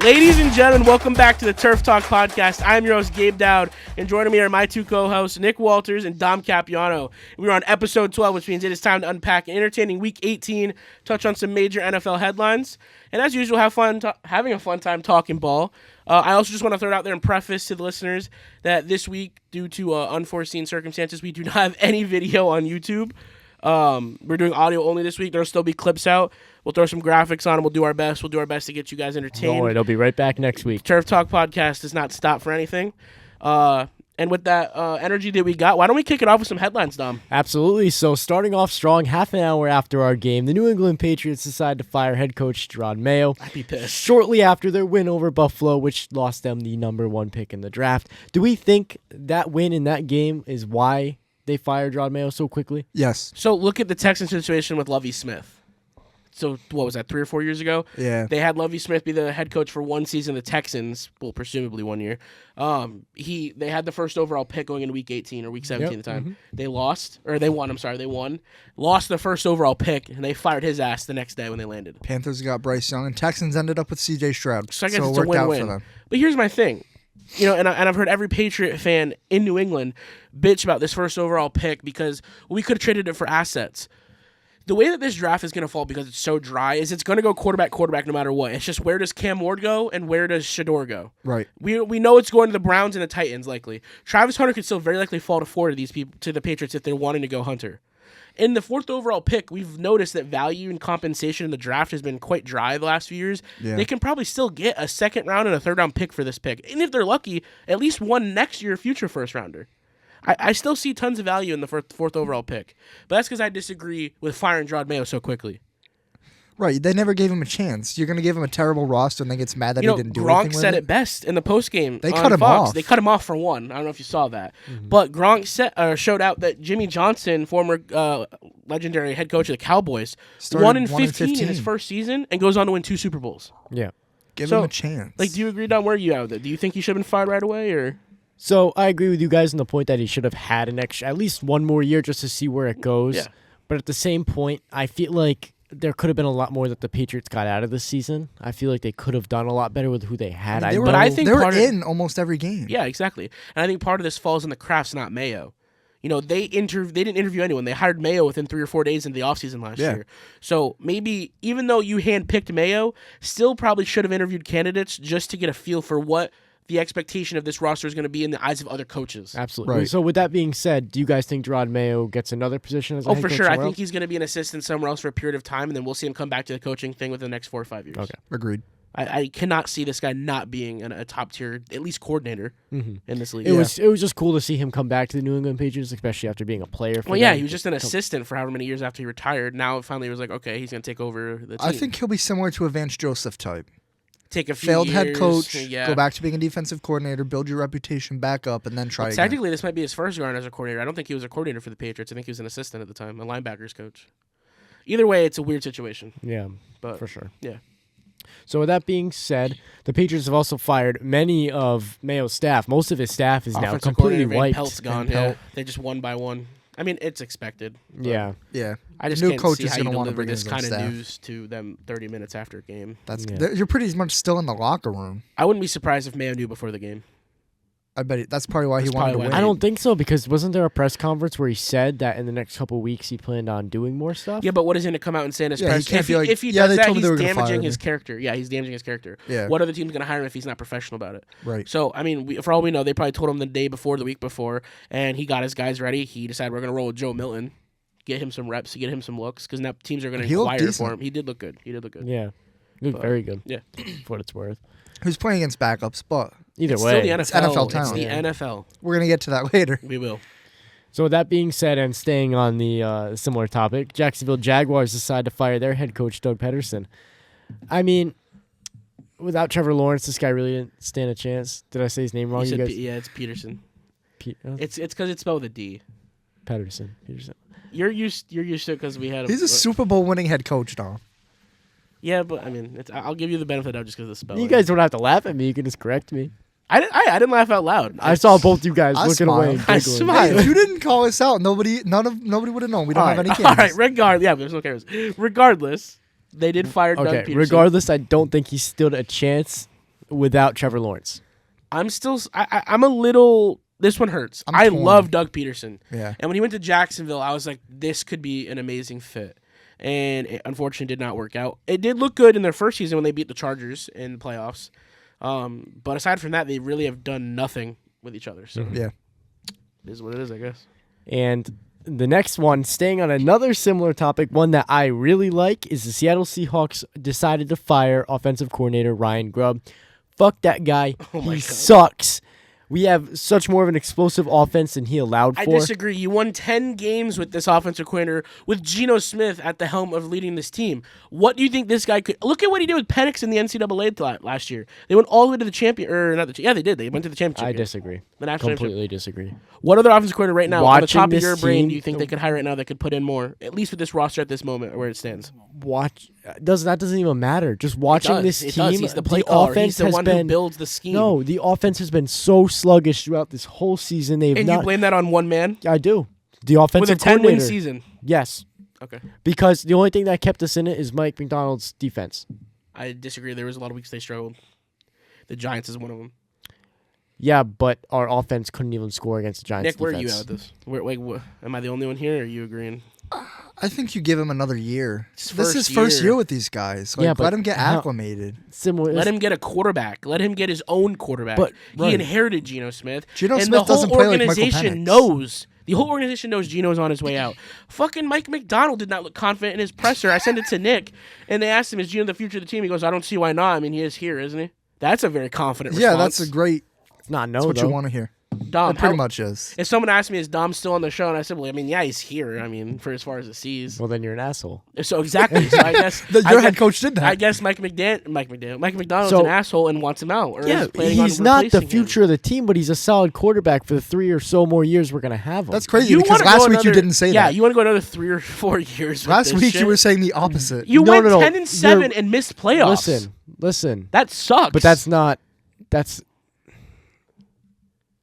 Ladies and gentlemen, welcome back to the Turf Talk Podcast. I'm your host, Gabe Dowd, and joining me are my two co-hosts, Nick Walters and Dom Capiano. We're on episode 12, which means it is time to unpack an entertaining Week 18, touch on some major NFL headlines, and as usual, having a fun time talking ball. I also just want to throw it out there and preface to the listeners that this week, due to unforeseen circumstances, we do not have any video on YouTube. We're doing audio only this week. There'll still be clips out. We'll throw some graphics on them. We'll do our best. We'll do our best to get you guys entertained. Don't worry, they'll be right back next week. Turf Talk Podcast does not stop for anything. And with that energy that we got, why don't we kick it off with some headlines, Dom? Absolutely. So starting off strong, half an hour after our game, the New England Patriots decided to fire head coach Jerod Mayo. I'd be pissed. Shortly after their win over Buffalo, which lost them the number 1 pick in the draft. Do we think that win in that game is why they fired Jerod Mayo so quickly? Yes. So look at the Texans situation with Lovie Smith. So what was that, 3 or 4 years ago? Yeah. They had Lovie Smith be the head coach for one season. The Texans, well, presumably 1 year. They had the first overall pick going into Week 18 or Week 17 at the time. Mm-hmm. They won. They won. Lost the first overall pick, and they fired his ass the next day when they landed. Panthers got Bryce Young, and Texans ended up with C.J. Stroud. So I guess it it's a worked out win-win. for them. But here's my thing. And I've heard every Patriot fan in New England bitch about this first overall pick because we could have traded it for assets. The way that this draft is going to fall because it's so dry is it's going to go quarterback no matter what. It's just where does Cam Ward go and where does Shador go? Right. We know it's going to the Browns and the Titans likely. Travis Hunter could still very likely fall to 4 to these people, to the Patriots if they're wanting to go Hunter. In the 4th overall pick, we've noticed that value and compensation in the draft has been quite dry the last few years. Yeah. They can probably still get a 2nd round and a 3rd round pick for this pick. And if they're lucky, at least one next year future first rounder. I still see tons of value in the 4th overall pick. But that's because I disagree with firing Jerod Mayo so quickly. Right. They never gave him a chance. You're going to give him a terrible roster and then gets mad that he didn't do Gronk anything with said it? it best in the postgame. They cut him Fox. off. They cut him off for one. I don't know if you saw that. Mm-hmm. But Gronk showed out that Jimmy Johnson, former legendary head coach of the Cowboys, won in 15 in his first season and goes on to win 2 Super Bowls. Yeah. Give him a chance. Do you agree, Don? Where are you at with it? Do you think he should have been fired right away? Or? So I agree with you guys on the point that he should have had at least 1 more year just to see where it goes. Yeah. But at the same point, I feel like there could have been a lot more that the Patriots got out of this season. I feel like they could have done a lot better with who they had. They were in almost every game. Yeah, exactly. And I think part of this falls in the crafts, not Mayo. They didn't interview anyone. They hired Mayo within 3 or 4 days into the offseason last year. So maybe even though you handpicked Mayo, still probably should have interviewed candidates just to get a feel for what the expectation of this roster is going to be in the eyes of other coaches. Absolutely. Right. So with that being said, do you guys think Jerod Mayo gets another position as a head coach? For sure. I think else? he's going to be an assistant somewhere else for a period of time, and then we'll see him come back to the coaching thing within the next 4 or 5 years. Okay. Agreed. I cannot see this guy not being a top-tier, at least coordinator in this league. It was just cool to see him come back to the New England Patriots, especially after being a player for them. He was just an assistant for however many years after he retired. Now, finally, it was like, okay, he's going to take over the team. I think he'll be similar to a Vance Joseph type. Take a few failed years, head coach, go back to being a defensive coordinator, build your reputation back up, and then try again. Technically, this might be his first run as a coordinator. I don't think he was a coordinator for the Patriots. I think he was an assistant at the time, a linebackers coach. Either way, it's a weird situation. Yeah, but for sure. Yeah. So with that being said, the Patriots have also fired many of Mayo's staff. Most of his staff is now completely wiped. Pelt's gone. Yeah. They just one by one. I mean, it's expected. Yeah. I just can't see how you deliver this kind of news to them 30 minutes after a game. You're pretty much still in the locker room. I wouldn't be surprised if Mayo knew before the game. I bet that's probably why he wanted to win. I don't think so, because wasn't there a press conference where he said that in the next couple of weeks he planned on doing more stuff? Yeah, but what is he going to come out and say in his press? He can't be like, if he does that, he's damaging his character. Yeah, he's damaging his character. Yeah. What other team's going to hire him if he's not professional about it? Right. So, I mean, for all we know, they probably told him the day before, the week before, and he got his guys ready. He decided we're going to roll with Joe Milton, get him some reps, get him some looks, because now teams are going to inquire for him. He did look good. Yeah. He looked very good. Yeah. For what it's worth. Who's playing against backups, but either it's way, still the NFL. It's NFL talent. It's the NFL. We're going to get to that later. We will. So with that being said, and staying on the similar topic, Jacksonville Jaguars decide to fire their head coach, Doug Peterson. I mean, without Trevor Lawrence, this guy really didn't stand a chance. Did I say his name wrong? You guys? Yeah, it's Peterson. It's because it's spelled with a D. Peterson. You're used to it because we had. He's a Super Bowl winning head coach, Dom. Yeah, but I mean, I'll give you the benefit of just because of the spelling. You guys don't have to laugh at me. You can just correct me. I didn't laugh out loud. I saw both you guys looking away. I smiled. Hey, if you didn't call us out, nobody would have known. We don't have any cameras. All right, there's no cameras. Regardless, they did fire Doug Peterson. Regardless, I don't think he stood a chance without Trevor Lawrence. I'm a little. This one hurts. I'm I torn. love Doug Peterson. Yeah. And when he went to Jacksonville, I was like, this could be an amazing fit. And it unfortunately did not work out. It did look good in their first season when they beat the Chargers in the playoffs. But aside from that, they really have done nothing with each other. So Yeah. it is what it is, I guess. And the next one, staying on another similar topic, one that I really like, is the Seattle Seahawks decided to fire offensive coordinator Ryan Grubb. Fuck that guy. Oh my He God. sucks. We have such more of an explosive offense than he allowed for. I disagree. You won 10 games with this offensive coordinator with Geno Smith at the helm of leading this team. What do you think this guy could... Look at what he did with Penix in the NCAA last year. They went all the way to the champion... Or not the... Yeah, they did. They went to the championship I game. disagree. The national championship. Completely disagrey. What other offensive coordinator right now, on the Watching top of this your brain, team- do you think they could hire right now that could put in more? At least with this roster at this moment where it stands. That doesn't even matter. Just watching this It team, does. He's the play caller. offense He's the has one been who builds the scheme. no. The offense has been so sluggish throughout this whole season. They've And not. you blame that on one man? I do. The With a offensive 10-win coordinator. season. Yes, Okay. because the only thing that kept us in it is Mike McDonald's defense. I disagree. There was a lot of weeks they struggled. The Giants is one of them. Yeah, but our offense couldn't even score against the Giants. Nick, where are defense. you at with this? Am I the only one here, or are you agreeing? I think you give him another year. It's This is first first year. year with these guys. Like, Yeah, but let him get how- acclimated. Similar. Let him get a quarterback. Let him get his own quarterback. But- he right. inherited Geno Smith. Geno and Smith the whole doesn't play like Michael organization Penix. knows. The whole organization knows Geno's on his way out. Fucking Mike McDonald did not look confident in his presser. I sent it to Nick, and they asked him, "Is Geno the future of the team?" He goes, "I don't see why not. I mean, he is here, isn't he?" That's a very confident Yeah, response. that's a great. It's not no That's what though. you want to hear. Dom. It pretty how- much is. If someone asked me, "Is Dom still on the show?" and I said, "Well, I mean, yeah, he's here. I mean, for as far as it sees." Well, then you're an asshole. So exactly. So I guess Your I head guess- coach did that. I guess Mike McDonald's So- an asshole and wants him out. Or Yeah, is planning on he's not the replacing him. future of the team, but he's a solid quarterback for the 3 or so more years we're gonna have him. That's crazy You because wanna last go week you another- didn't say Yeah, that. you want to go another 3 or 4 years. With Last this week shit? you were saying the opposite. You No, went no, no. 10-7 You're- and missed playoffs. Listen. That sucks. But that's not. That's.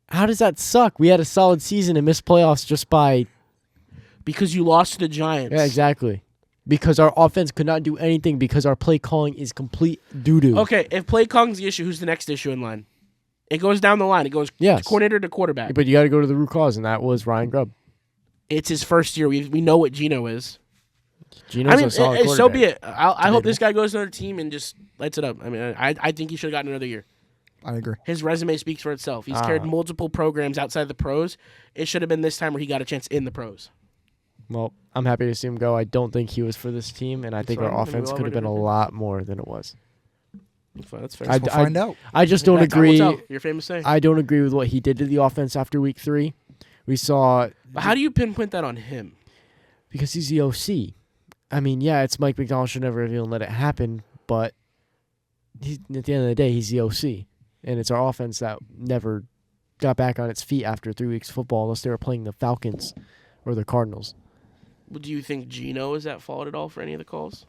How does that suck? We had a solid season and missed playoffs just by. because you lost to the Giants. Yeah, exactly. Because our offense could not do anything because our play calling is complete doo doo. Okay, if play calling's the issue, who's the next issue in line? It goes down the line. It goes Yes. coordinator to quarterback. But you got to go to the root cause, and that was Ryan Grubb. It's his first year. We know what Geno is. Gino's I mean, a solid so quarterback. be it. I hope this guy goes to another team and just lights it up. I mean, I think he should have gotten another year. I agree. His resume speaks for itself. He's carried multiple programs outside the pros. It should have been this time where he got a chance in the pros. Well, I'm happy to see him go. I don't think he was for this team, and I think fine. our offense We'll could have been a already- lot more than it was. That's fair. I- We'll find out. I just don't Yeah, time will agree. tell. You're famous saying. I don't agree with what he did to the offense after week 3. We saw But how do you pinpoint that on him? because he's the OC. I mean, yeah, it's Mike McDonald should never have even let it happen, but at the end of the day, he's the OC, and it's our offense that never got back on its feet after 3 weeks of football, unless they were playing the Falcons or the Cardinals. Do you think Geno is at fault at all for any of the calls?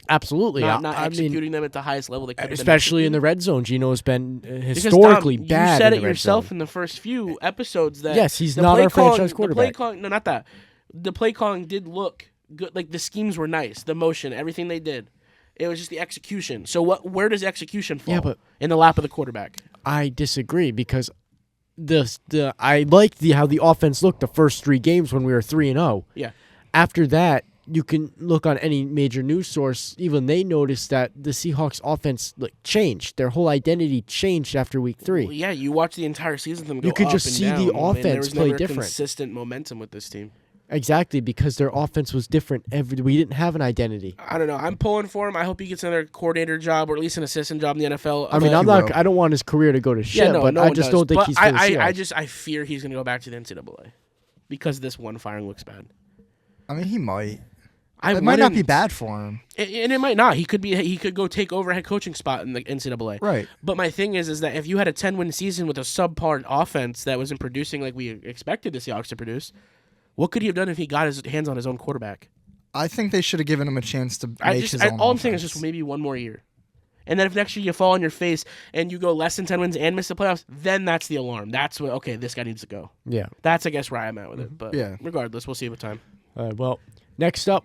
Absolutely, Not I mean, executing them at the highest level they could have been. especially in the executed? red zone. Gino has been Because, historically Dom, bad. You said in it the red yourself zone. in the first few episodes that Yes, he's the not play our calling- franchise The play quarterback. calling, no, not that. The play calling did look good. Like the schemes were nice, the motion, everything they did. It was just the execution. So where does execution fall? Yeah, but- in the lap of the quarterback. I disagree because I liked how the offense looked the first 3 games when we were 3-0. Yeah. After that, you can look on any major news source. Even they noticed that the Seahawks offense changed. Their whole identity changed after week 3. Well, yeah, you watch the entire season. Them go You could up just and see the down, and there offense was play never different. Consistent momentum with this team. Exactly, because their offense was different. We didn't have an identity. I don't know. I'm pulling for him. I hope he gets another coordinator job or at least an assistant job in the NFL. I mean, I don't want his career to go to shit, but no I one just does. don't think But he's for the I Seahawks. I fear he's going to go back to the NCAA because this one firing looks bad. I mean, he might. I It might not be wouldn't- bad for him. and it might not. He could go take over a head coaching spot in the NCAA. Right. But my thing is that if you had a 10-win season with a subpar offense that wasn't producing like we expected the Seahawks to produce, what could he have done if he got his hands on his own quarterback? I think they should have given him a chance to make his own All I'm saying is offense. just maybe one more year. And then if next year you fall on your face and you go less than 10 wins and miss the playoffs, then that's the alarm. That's what, okay, this guy needs to go. Yeah. That's, I guess, where I'm at with it. But Yeah. regardless, we'll see with time. Well, Next up,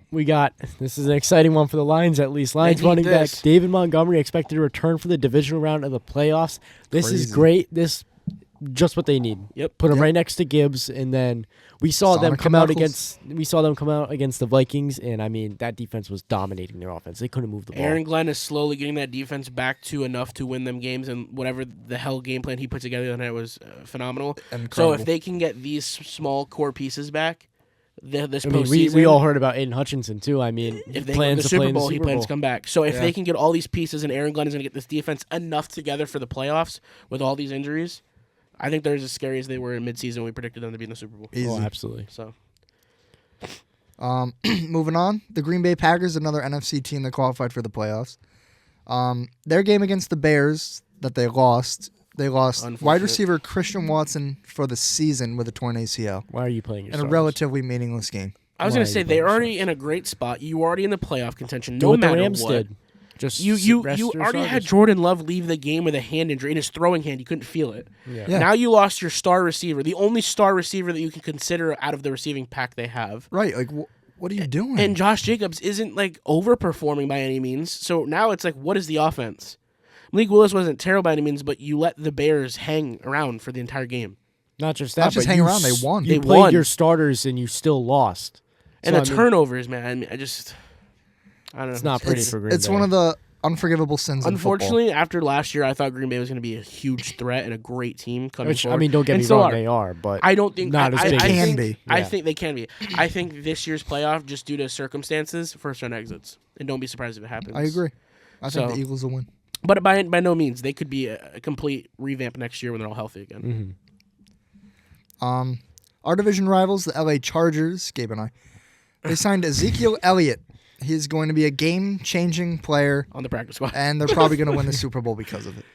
this is an exciting one for the Lions at least. Lions They need running back this. David Montgomery expected to return for the divisional round of the playoffs. This is Crazy. great. This just what they need. Yep. Put him Yep. right next to Gibbs, and then we saw them Sonic come out Knuckles. against the Vikings, and I mean that defense was dominating their offense. They couldn't move the ball. Aaron Glenn is slowly getting that defense back to enough to win them games, and whatever the hell game plan he put together the other night was phenomenal. Incredible. So if they can get these small core pieces back, this I mean, postseason, we all heard about Aiden Hutchinson too. I mean, if they plans win the to play Super in the Bowl, he Super plans Bowl. to come back. So if Yeah. they can get all these pieces, and Aaron Glenn is going to get this defense enough together for the playoffs with all these injuries, I think they're as scary as they were in midseason when we predicted them to be in the Super Bowl. Easy. Oh, absolutely. So Moving on, the Green Bay Packers, another NFC team that qualified for the playoffs. Their game against the Bears that they lost wide Unfortunate. receiver Christian Watson for the season with a torn ACL Why are you playing your in a starters? relatively meaningless game. I was Why going are to you say playing they're the already in a great spot. You already in the playoff contention. Do No what the matter Rams what. did. Just You rest your already had starters. Jordan Love leave the game with a hand injury in his throwing hand. You couldn't feel it. Yeah. Yeah. Now you lost your star receiver, the only star receiver that you can consider out of the receiving pack they have. Right, like what are you doing? And Josh Jacobs isn't like overperforming by any means. So now it's like, what is the offense? Malik Willis wasn't terrible by any means, but you let the Bears hang around for the entire game. Not just that, Not just but hang you around, they won. You They played won. your starters and you still lost. And So, the I mean, turnovers, man. I mean, I don't know. It's not pretty for Green it's Bay. one of the unforgivable sins in football. Unfortunately, after last year, I thought Green Bay was going to be a huge threat and a great team coming Which, forward. I mean, don't get And me still wrong, are. they are, but I don't think not as big I as- Can think, be. I Yeah. think they can be. I think this year's playoff, just due to circumstances, first round exits, and don't be surprised if it happens. I agree. I think So- the Eagles will win. But by no means, they could be a complete revamp next year when they're all healthy again. Mhm. Our division rivals, the LA Chargers, Gabe and I, they signed Ezekiel Elliott. He's going to be a game-changing player, On the practice squad, and they're probably going to win the Super Bowl because of it.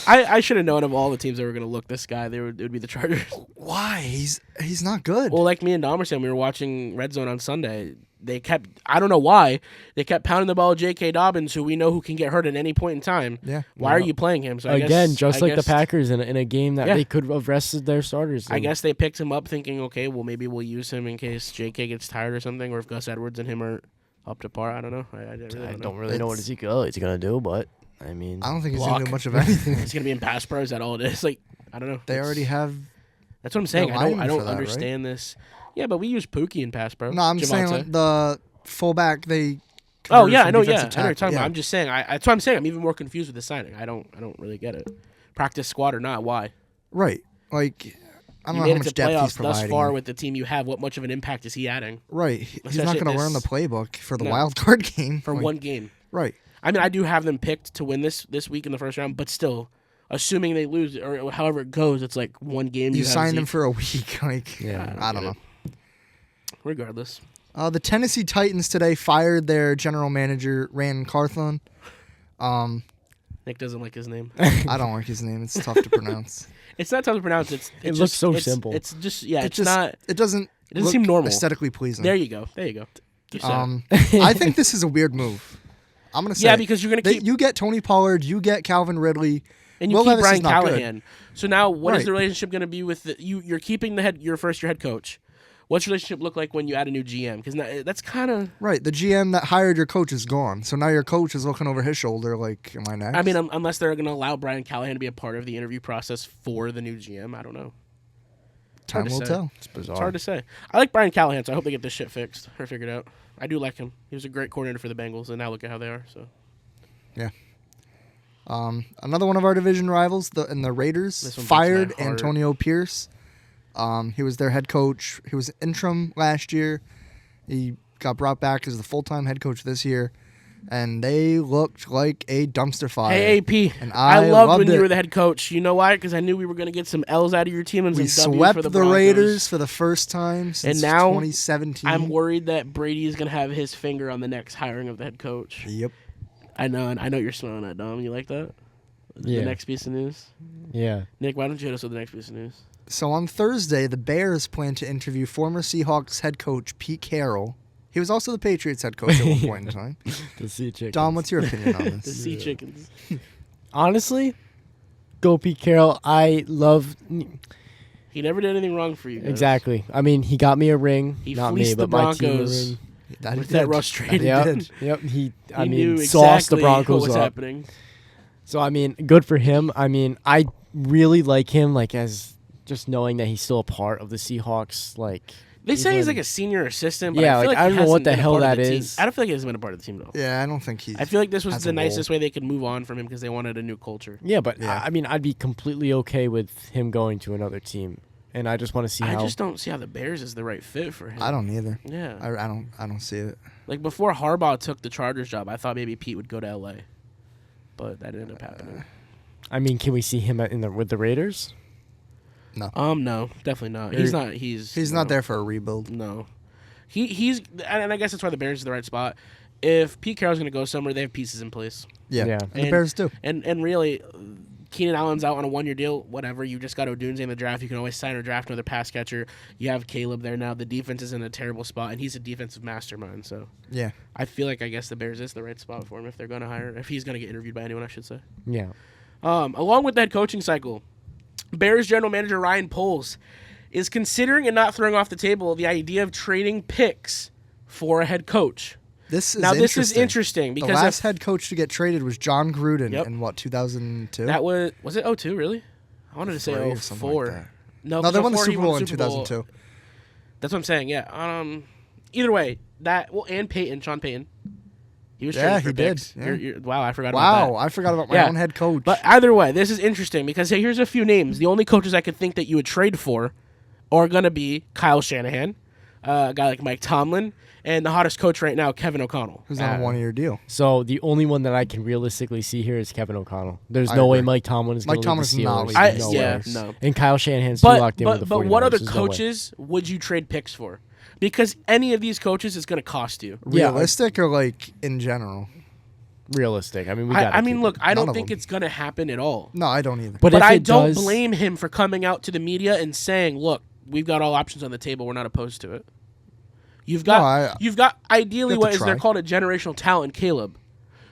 I should have known of all the teams that were going to look this guy. It would be the Chargers. Why? He's not good. Well, like me and Dom were saying, we were watching Red Zone on Sunday. They kept, I don't know why, they kept pounding the ball at J.K. Dobbins, who we know who can get hurt at any point in time. Yeah. Why are you playing him? So I Again, guess, just I like the guess- Packers in a game that Yeah. they could have rested their starters. I in. guess they picked him up thinking, okay, well, maybe we'll use him in case J.K. gets tired or something, or if Gus Edwards and him aren't up to par. I don't know. I don't really know what Ezekiel Elliott's going to do, but I mean, I don't think he's going to Block. do much of anything. He's going to be in pass pro. Is that all it is? Like, I don't know. They It's- already have. That's what I'm saying. they're I lining don't for that, right? understand this. Yeah, but we use Pookie in pass pro. No, I'm saying Javonte. like, the fullback they. Oh converted yeah, from I know. Yeah, defensive I know what you're tackle. talking Yeah. about. I'm just saying. That's what I'm saying. I'm even more confused with the signing. I don't really get it. Practice squad or not? Why? Right. Like, I don't You know made how it much to depth he's playoffs thus far far with the team you have. What much of an impact is he adding Right. He's not Especially going to learn the this- playbook for the No. wild card game. for Like, one game? Right. I mean, I do have them picked to win this week in the first round, but still, assuming they lose or however it goes, it's like one game. You have signed him Zeke. for a week. Like, Yeah, I don't get know. it. Regardless, The Tennessee Titans today fired their general manager, Rand Carthon. Nick doesn't like his name. I don't like his name. It's tough to pronounce. It's not tough to pronounce. It looks just, so it's- simple. It's just yeah. It It's just not. It doesn't. It doesn't look seem normal. Aesthetically pleasing. There you go. You said it. I think this is a weird move. I'm gonna say. Yeah, because you're gonna keep you get Tony Pollard, you get Calvin Ridley, and you Will keep Levis Brian is not good. Callahan. So now, what is Right. the relationship going to be with you're keeping your first year head coach? What's your relationship look like when you add a new GM? Because that's kind of. Right, the GM that hired your coach is gone, so now your coach is looking over his shoulder. Like, am I next? I mean, unless they're going to allow Brian Callahan to be a part of the interview process for the new GM, I don't know. time hard to will say. tell. it's bizarre. It's hard to say. I like Brian Callahan, so I hope they get this shit fixed or figured out. I do like him. He was a great coordinator for the Bengals, and now look at how they are. So Another one of our division rivals, the Raiders, This one breaks fired my heart. Antonio Pierce. He was their head coach. He was interim last year. He got brought back as the full-time head coach this year, and they looked like a dumpster fire. hey, AP, And I I loved when loved you were it. the head coach. You know why? Because I knew we were going to get some L's out of your team and We some W's swept for the the Broncos. Raiders for the first time since now 2017. I'm worried that Brady is going to have his finger on the next hiring of the head coach. Yep. I know you're smiling at Dom. You like that? Yeah. The next piece of news? Yeah. Nick, why don't you hit us with the next piece of news? So on Thursday, the Bears plan to interview former Seahawks head coach Pete Carroll. He was also the Patriots head coach at one point in time. The sea chickens. Dom, what's your opinion on The this? Sea Chickens. Honestly, go Pete Carroll. I love. He never did anything wrong for you guys. Exactly. I mean, he got me a ring. He Not me, fleeced but the my team a Broncos. ring. with that Russ trade. Yep. He knew sauced the exactly Broncos what was up. happening. So good for him. I really like him, as just knowing that he's still a part of the Seahawks. They say he's like a senior assistant, but Yeah, I feel like I don't know what the hell that is. is. I don't feel like he hasn't been a part of the team, though. Yeah, I don't think he's. I feel like this was has the a role. nicest way they could move on from him because they wanted a new culture. Yeah, but Yeah. I'd be completely okay with him going to another team, and I just want to see I how. just don't see how the Bears is the right fit for him. I don't either. Yeah. I don't see it. Like before Harbaugh took the Chargers job, I thought maybe Pete would go to LA, but that didn't end up happening. Can we see him with the Raiders? No, definitely not. He's not. He's not there for a rebuild. No, he's and I guess that's why the Bears is the right spot. If Pete Carroll's going to go somewhere, they have pieces in place. Yeah. And the Bears do. And really, Keenan Allen's out on a 1-year deal. Whatever, you just got Odunze in the draft. You can always sign or draft another pass catcher. You have Caleb there now. The defense is in a terrible spot, and he's a defensive mastermind. So yeah, I feel like I guess the Bears is the right spot for him if they're going to hire. If he's going to get interviewed by anyone, I should say. Yeah. Along with that coaching cycle, Bears general manager Ryan Poles is considering and not throwing off the table the idea of trading picks for a head coach. This is interesting because the last head coach to get traded was John Gruden in 2002. That was it 02 really? I wanted to say 04. Like no, they won the he Super Bowl in Super Bowl. 2002. That's what I'm saying. Yeah. Either way, and Sean Payton. He was Yeah, traded for he did. picks. Yeah. Wow, I forgot about that. Wow, I forgot about my own head coach. But either way, this is interesting because here's a few names. The only coaches I could think that you would trade for are going to be Kyle Shanahan, a guy like Mike Tomlin, and the hottest coach right now, Kevin O'Connell. Who's on a 1-year deal. So the only one that I can realistically see here is Kevin O'Connell. There's I no way agree. Mike Tomlin is going to leave the Tomlin's Steelers. not leaving. No. And Kyle Shanahan's too locked in with the 49ers. But what other There's no way. coaches would you trade picks for? Because any of these coaches is going to cost you. Realistic or in general? Realistic. I mean, look, I None don't of think them. it's going to happen at all. No, I don't either. But But if I it don't does, blame him for coming out to the media and saying, "Look, we've got all options on the table. We're not opposed to it." You've got ideally you have what to is they're try. called a generational talent, Caleb.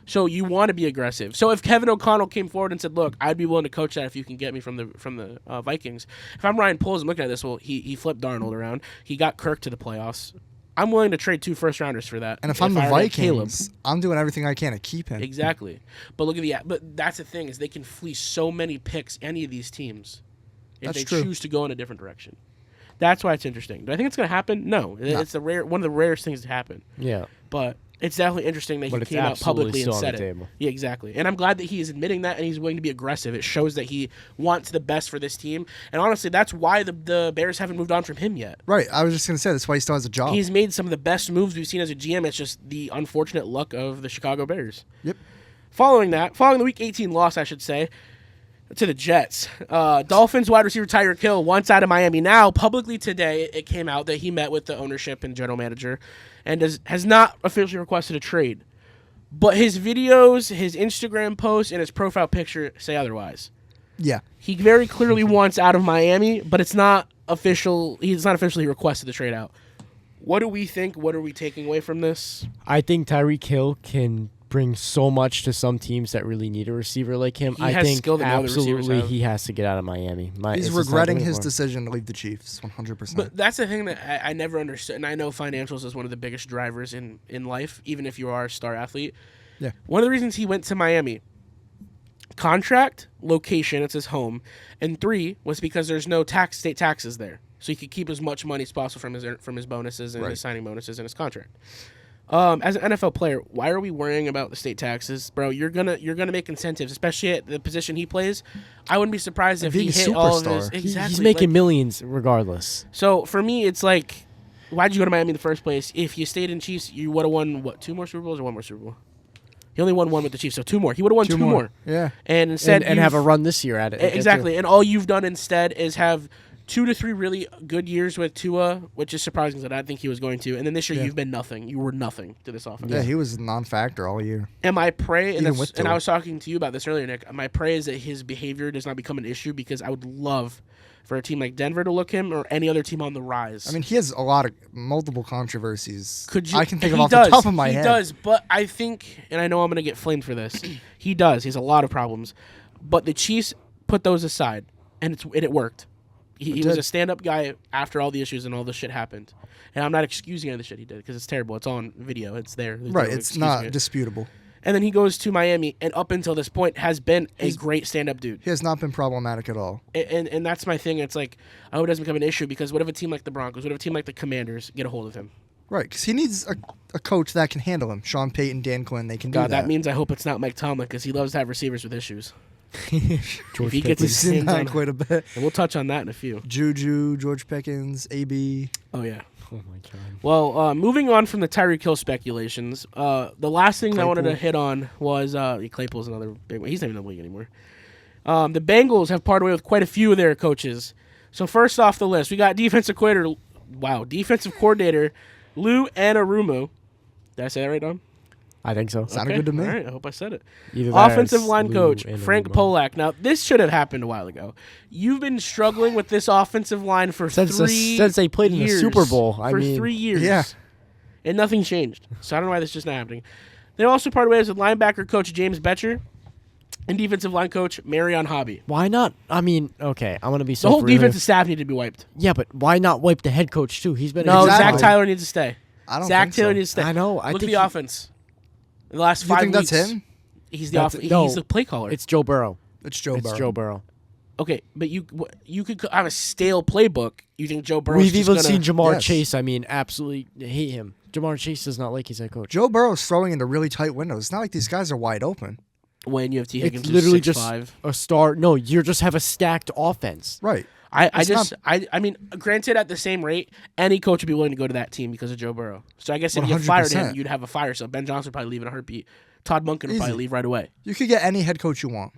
So you want to be aggressive. So if Kevin O'Connell came forward and said, "Look, I'd be willing to coach that if you can get me from the Vikings." If I'm Ryan Poles, I'm looking at this. Well, he flipped Darnold around. He got Kirk to the playoffs. I'm willing to trade 2 first-rounders for that. And if I'm the I were Caleb. Vikings, I'm doing everything I can to keep him. Exactly. But look at but that's the thing is they can fleece so many picks, any of these teams, if That's they true. choose to go in a different direction. That's why it's interesting. Do I think it's going to happen? No. It's one of the rarest things to happen. Yeah. But it's definitely interesting that But he it's came out absolutely publicly and still on said the it. table. Yeah, exactly. And I'm glad that he is admitting that and he's willing to be aggressive. It shows that he wants the best for this team. And honestly, that's why the Bears haven't moved on from him yet. Right. I was just going to say, that's why he still has a job. He's made some of the best moves we've seen as a GM. It's just the unfortunate luck of the Chicago Bears. Yep. Following the Week 18 loss, I should say, to the Jets, Dolphins wide receiver Tyreek Hill wants out of Miami. Now, publicly today, it came out that he met with the ownership and general manager and has not officially requested a trade. But his videos, his Instagram posts, and his profile picture say otherwise. Yeah. He very clearly wants out of Miami, but it's not official. He's not officially requested the trade out. What do we think? What are we taking away from this? I think Tyreek Hill can bring so much to some teams that really need a receiver like him. He I has think skill that no other receivers absolutely have. he has to get out of Miami. He's regretting his decision to leave the Chiefs, 100%. But that's the thing that I never understood, and I know financials is one of the biggest drivers in life, even if you are a star athlete. Yeah. One of the reasons he went to Miami, contract, location, it's his home, and 3 was because there's no state taxes there, so he could keep as much money as possible from his bonuses and his signing bonuses and his contract. As an NFL player, why are we worrying about the state taxes, bro? You're gonna make incentives, especially at the position he plays. I wouldn't be surprised if he hit all of his. Superstar. Exactly, He's making millions regardless. So for me, it's like, why'd you go to Miami in the first place? If you stayed in Chiefs, you would have won 2 more Super Bowls or 1 more Super Bowl. He only won 1 with the Chiefs, so 2 more. He would have won 2 more. Yeah. And instead, and have a run this year at it. Exactly. And all you've done instead is have 2 to 3 really good years with Tua, which is surprising that I didn't think he was going to. And then this year, you've been nothing. You were nothing to this offense. Yeah, he was a non-factor all year. And my pray, and Even with I Tua. was talking to you about this earlier, Nick. My pray is that his behavior does not become an issue because I would love for a team like Denver to look him or any other team on the rise. I mean, he has multiple controversies. I can think of He off does. the top of my He head. does, but I think, and I know I'm going to get flamed for this, he does. He has a lot of problems. But the Chiefs put those aside, and it worked. He was a stand-up guy after all the issues and all the shit happened. And I'm not excusing any of the shit he did because it's terrible. It's on video. It's there. There's Right. no It's excusing not it. disputable. And then he goes to Miami, and up until this point has been a great stand-up dude. He has not been problematic at all. And that's my thing. It's like, I hope it doesn't become an issue because what if a team like the Broncos, what if a team like the Commanders get a hold of him? Right, because he needs a coach that can handle him. Sean Payton, Dan Quinn, they can do God, that. that means I hope it's not Mike Tomlin because he loves to have receivers with issues. George he gets We've his seen hands that on, quite a bit. and we'll touch on that in a few. Juju, George Pickens, AB. Oh, yeah. Oh my god. Well, moving on from the Tyreek Hill speculations, the last thing I wanted to Claypool. hit on was Claypool's another big one. He's not even in the league anymore. The Bengals have parted way with quite a few of their coaches. So first off the list, we got defensive coordinator Lou Anarumo. Did I say that right, Dom? I think so. Sounded good to me. All right, I hope I said it. Either that or Offensive it's line Lou coach and Frank Anarumo. Polak. Now, this should have happened a while ago. You've been struggling with this offensive line for Since they played in the years. Super Bowl. I For mean, 3 years. Yeah. And nothing changed. So I don't know why this is just not happening. They also parted ways with linebacker coach James Betcher and defensive line coach Marion Hobby. Why not? I mean, okay, I'm gonna be The whole self-real. defensive staff needed to be wiped. Yeah, but why not wipe the head coach too? He's been No, Exactly. Zach Tyler needs to stay. I don't Zach think Taylor so. needs to stay. I know. I Look at think the offense. In the last You 5 think weeks. that's him? He's That's- no. he's the play caller. It's Joe Burrow. It's Joe It's Burrow. Joe Burrow. Okay, but you could have a stale playbook. You think Joe Burrow's We've just even gonna, seen Jamar Yes. Chase. I mean, absolutely hate him. Jamar Chase does not like his head coach. Joe Burrow's throwing into really tight windows. It's not like these guys are wide open. when you have T. Higgins It's literally who's just 6'5". a star. No, you just have a stacked offense. Right. I mean, granted, at the same rate, any coach would be willing to go to that team because of Joe Burrow. So I guess if you fired him, 100%. you'd have a fire sale. Ben Johnson would probably leave in a heartbeat. Todd Monken would probably Easy. leave right away. You could get any head coach you want.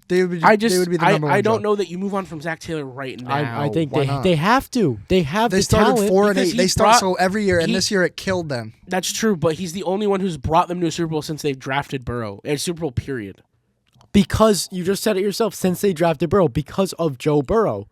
They would be, I they would be the number one I don't job. know that you move on from Zach Taylor right now. I think why not? they have to. They have They the started talent. 4-8. because They he start brought- so every year, and he- this year it killed them. That's true, but he's the only one who's brought them to a Super Bowl since they've drafted Burrow. A Super Bowl, period. Because you just said it yourself. Since they drafted Burrow, because of Joe Burrow,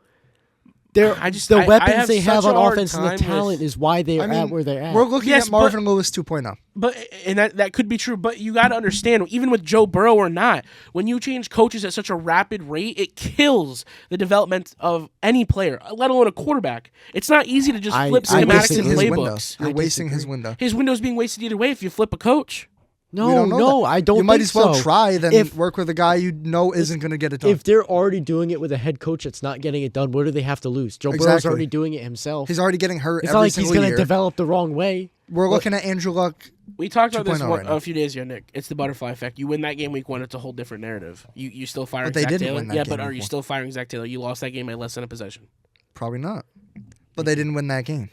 the I weapons have they have such on a hard offense and the time talent with- is why they're I mean, at where they're at. We're looking Yes, at Marvin Lewis 2.0. But and that could be true, but you got to understand, even with Joe Burrow or not, when you change coaches at such a rapid rate, it kills the development of any player, let alone a quarterback. It's not easy to just flip You're schematics wasting and his window. playbooks. You're I wasting his disagree. window. His window's being wasted either way if you flip a coach. We no, don't know that. I don't. You might think as well so. try than If- work with a guy you know isn't going to get it done. If they're already doing it with a head coach that's not getting it done, what do they have to lose? Joe Burrow's Exactly. already doing it himself. He's already getting hurt It's every not like he's single going to year. develop the wrong way. We're looking at Andrew Luck. We talked about this 2.0 right now. a few days ago, Nick. It's the butterfly effect. You win that game week 1, it's a whole different narrative. You still firing But they Zach didn't Taylor? win that Yeah, game but are week you 1. still firing Zach Taylor? You lost that game by less than a possession. Probably not. But they didn't win that game.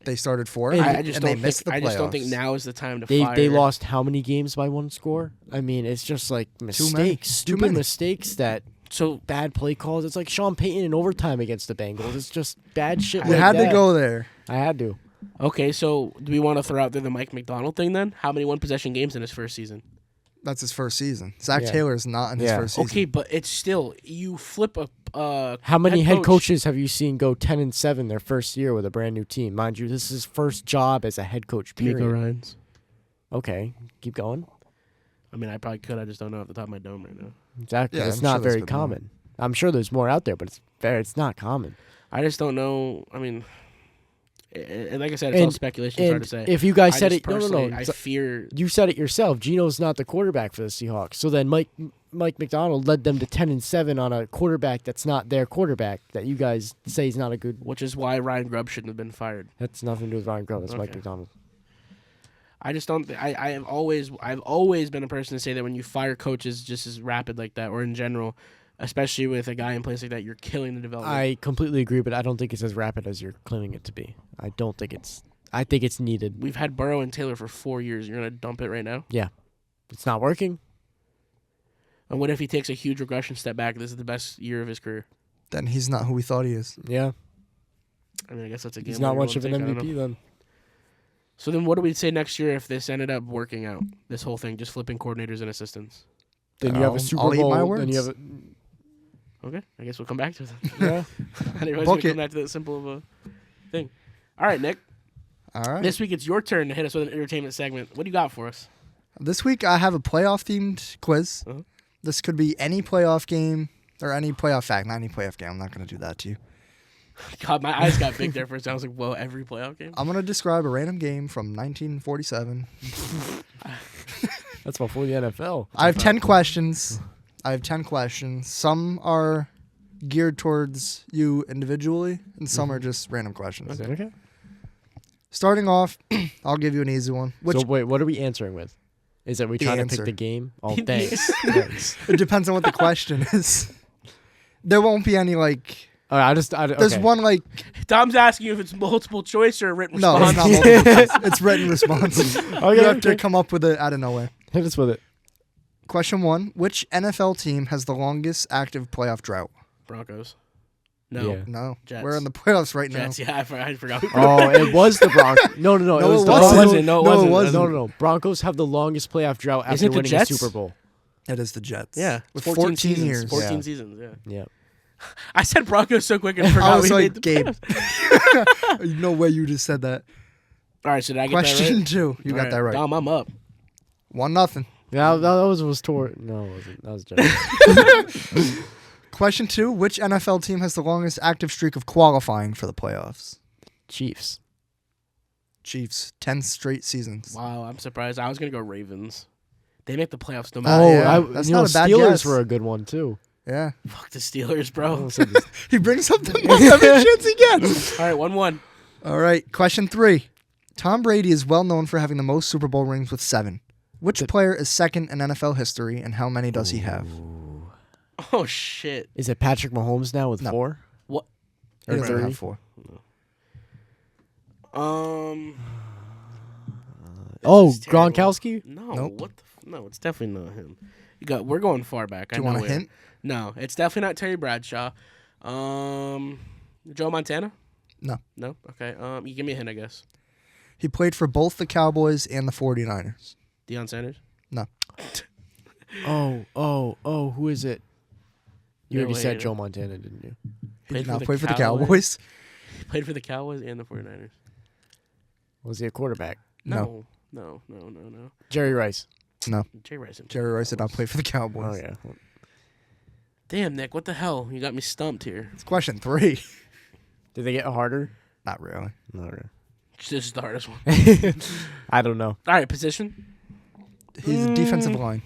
They started 4 And- I just and they don't missed think. the I just don't think playoffs. now is the time to They fire. they lost how many games by one score? I mean, it's just like mistakes, many. Too stupid many. mistakes that So bad play calls. It's like Sean Payton in overtime against the Bengals. It's just bad shit. You like had that. to go there. I had to. okay, so do we want to throw out there the Mike McDonald thing then? How many one possession games in his first season? That's his first season. Zach Yeah. Taylor is not in his Yeah. first season. Okay, but it's still you flip a. How many head coach. coaches have you seen go 10-7 their first year with a brand new team? Mind you, this is his first job as a head coach. Period. Nico Ryans. Okay, keep going. I mean, I probably could. I just don't know off the top of my dome right now. Exactly. Yeah, it's I'm not sure there's very been more. common. I'm sure there's more out there, but it's not common. I just don't know. I mean, and like I said, it's all And- speculation. It's hard And to say. if you guys I said just it, no. personally, I So- fear. You said it yourself. Gino's not the quarterback for the Seahawks. So then Mike McDonald led them to 10-7 on a quarterback that's not their quarterback. That you guys say is not a good. Which is why Ryan Grubb shouldn't have been fired. That's nothing to do with Ryan Grubb. That's Mike Okay. McDonald. I just don't. I've always been a person to say that when you fire coaches just as rapid like that, or in general, especially with a guy in place like that, you're killing the development. I completely agree, but I don't think it's as rapid as you're claiming it to be. I don't think it's. I think it's needed. We've had Burrow and Taylor for 4 years. You're gonna dump it right now? It's not working. And what if he takes a huge regression step back? This is the best year of his career. Then he's not who we thought he is. Yeah, I mean, I guess that's a game. he's not much of an MVP then. So then, what do we say next year if this ended up working out? This whole thing, just flipping coordinators and assistants. Then you have a Super I'll eat Bowl. my Then you words. have a, Okay, I guess we'll come back to it. yeah. I didn't realize Book we'd come it. back to that simple of a thing. All right, Nick. All right. This week it's your turn to hit us with an entertainment segment. What do you got for us? This week I have a playoff-themed quiz. Uh-huh. This could be any playoff game or any playoff fact. Not any playoff game. I'm not going to do that to you. God, my eyes got big there for a second. I was like, whoa, every playoff game? I'm gonna describe a random game from 1947. That's before the NFL. I have 10 questions. Some are geared towards you individually, and some are just random questions. Okay. Starting off, I'll give you an easy one. So wait, what are we answering with? Is it we The trying to answer. pick the game? Oh, thanks. Thanks. It depends on what the question is. There won't be any like. All right, There's okay. one like. Tom's asking you if it's multiple choice or a written No, response. it's not multiple choice. It's written response. Okay, You have to okay. come up with it out of nowhere. Hit us with it. Question 1: which NFL team has the longest active playoff drought? Broncos. No. Yeah. No, Jets. we're in the playoffs right Jets, now. yeah, I forgot. Oh, it was the Broncos. No. No, It was it the wasn't. Broncos. No, it No, it wasn't. wasn't. No. Broncos have the longest playoff drought Isn't after it the winning Jets? a Super Bowl. It is the Jets. Yeah. with 14 14 years. seasons. 14 Yeah. seasons, yeah. Yeah. I said Broncos so quick and forgot I was we like, made the Gabe. playoffs. No way you just said that. All right, so did I get Question that right? 2: you got that right. Dom, I'm up. 1-0. Yeah, that was toward. No, it wasn't. That was joking. Question 2: which NFL team has the longest active streak of qualifying for the playoffs? Chiefs. Chiefs, 10 straight seasons. Wow, I'm surprised. I was going to go Ravens. They make the playoffs no Oh, matter. yeah. I, That's you know, not a bad Steelers guess. were a good one too. Yeah. Fuck the Steelers, I bro. almost said this. He brings up the most every chance he gets. All right, 1-1. All right. Question 3: Tom Brady is well known for having the most Super Bowl rings with 7. Which player is second in NFL history, and how many does he have? Oh, shit. Is it Patrick Mahomes now with No. 4? What? He doesn't three? have 4. Oh, is terrible. Gronkowski? No, Nope. what the no, it's definitely not him. We're going far back. Do you want want a hint? No, it's definitely not Terry Bradshaw. Joe Montana? No. No? Okay. You give me a hint, I guess. He played for both the Cowboys and the 49ers. Deion Sanders? No. Oh, who is it? You No, already wait, said no. Joe Montana, didn't you? He Played did for not the play for the Cowboys. Cowboys. He played for the Cowboys and the 49ers. Was he a quarterback? No. No. Jerry Rice. No. Jay Rice. didn't Jerry Rice did not play for the Oh, Cowboys. yeah. Damn, Nick, what the hell? You got me stumped here. It's question 3. Did they get harder? Not really. No, really. This is the hardest one. I don't know. All right, position. He's a defensive line.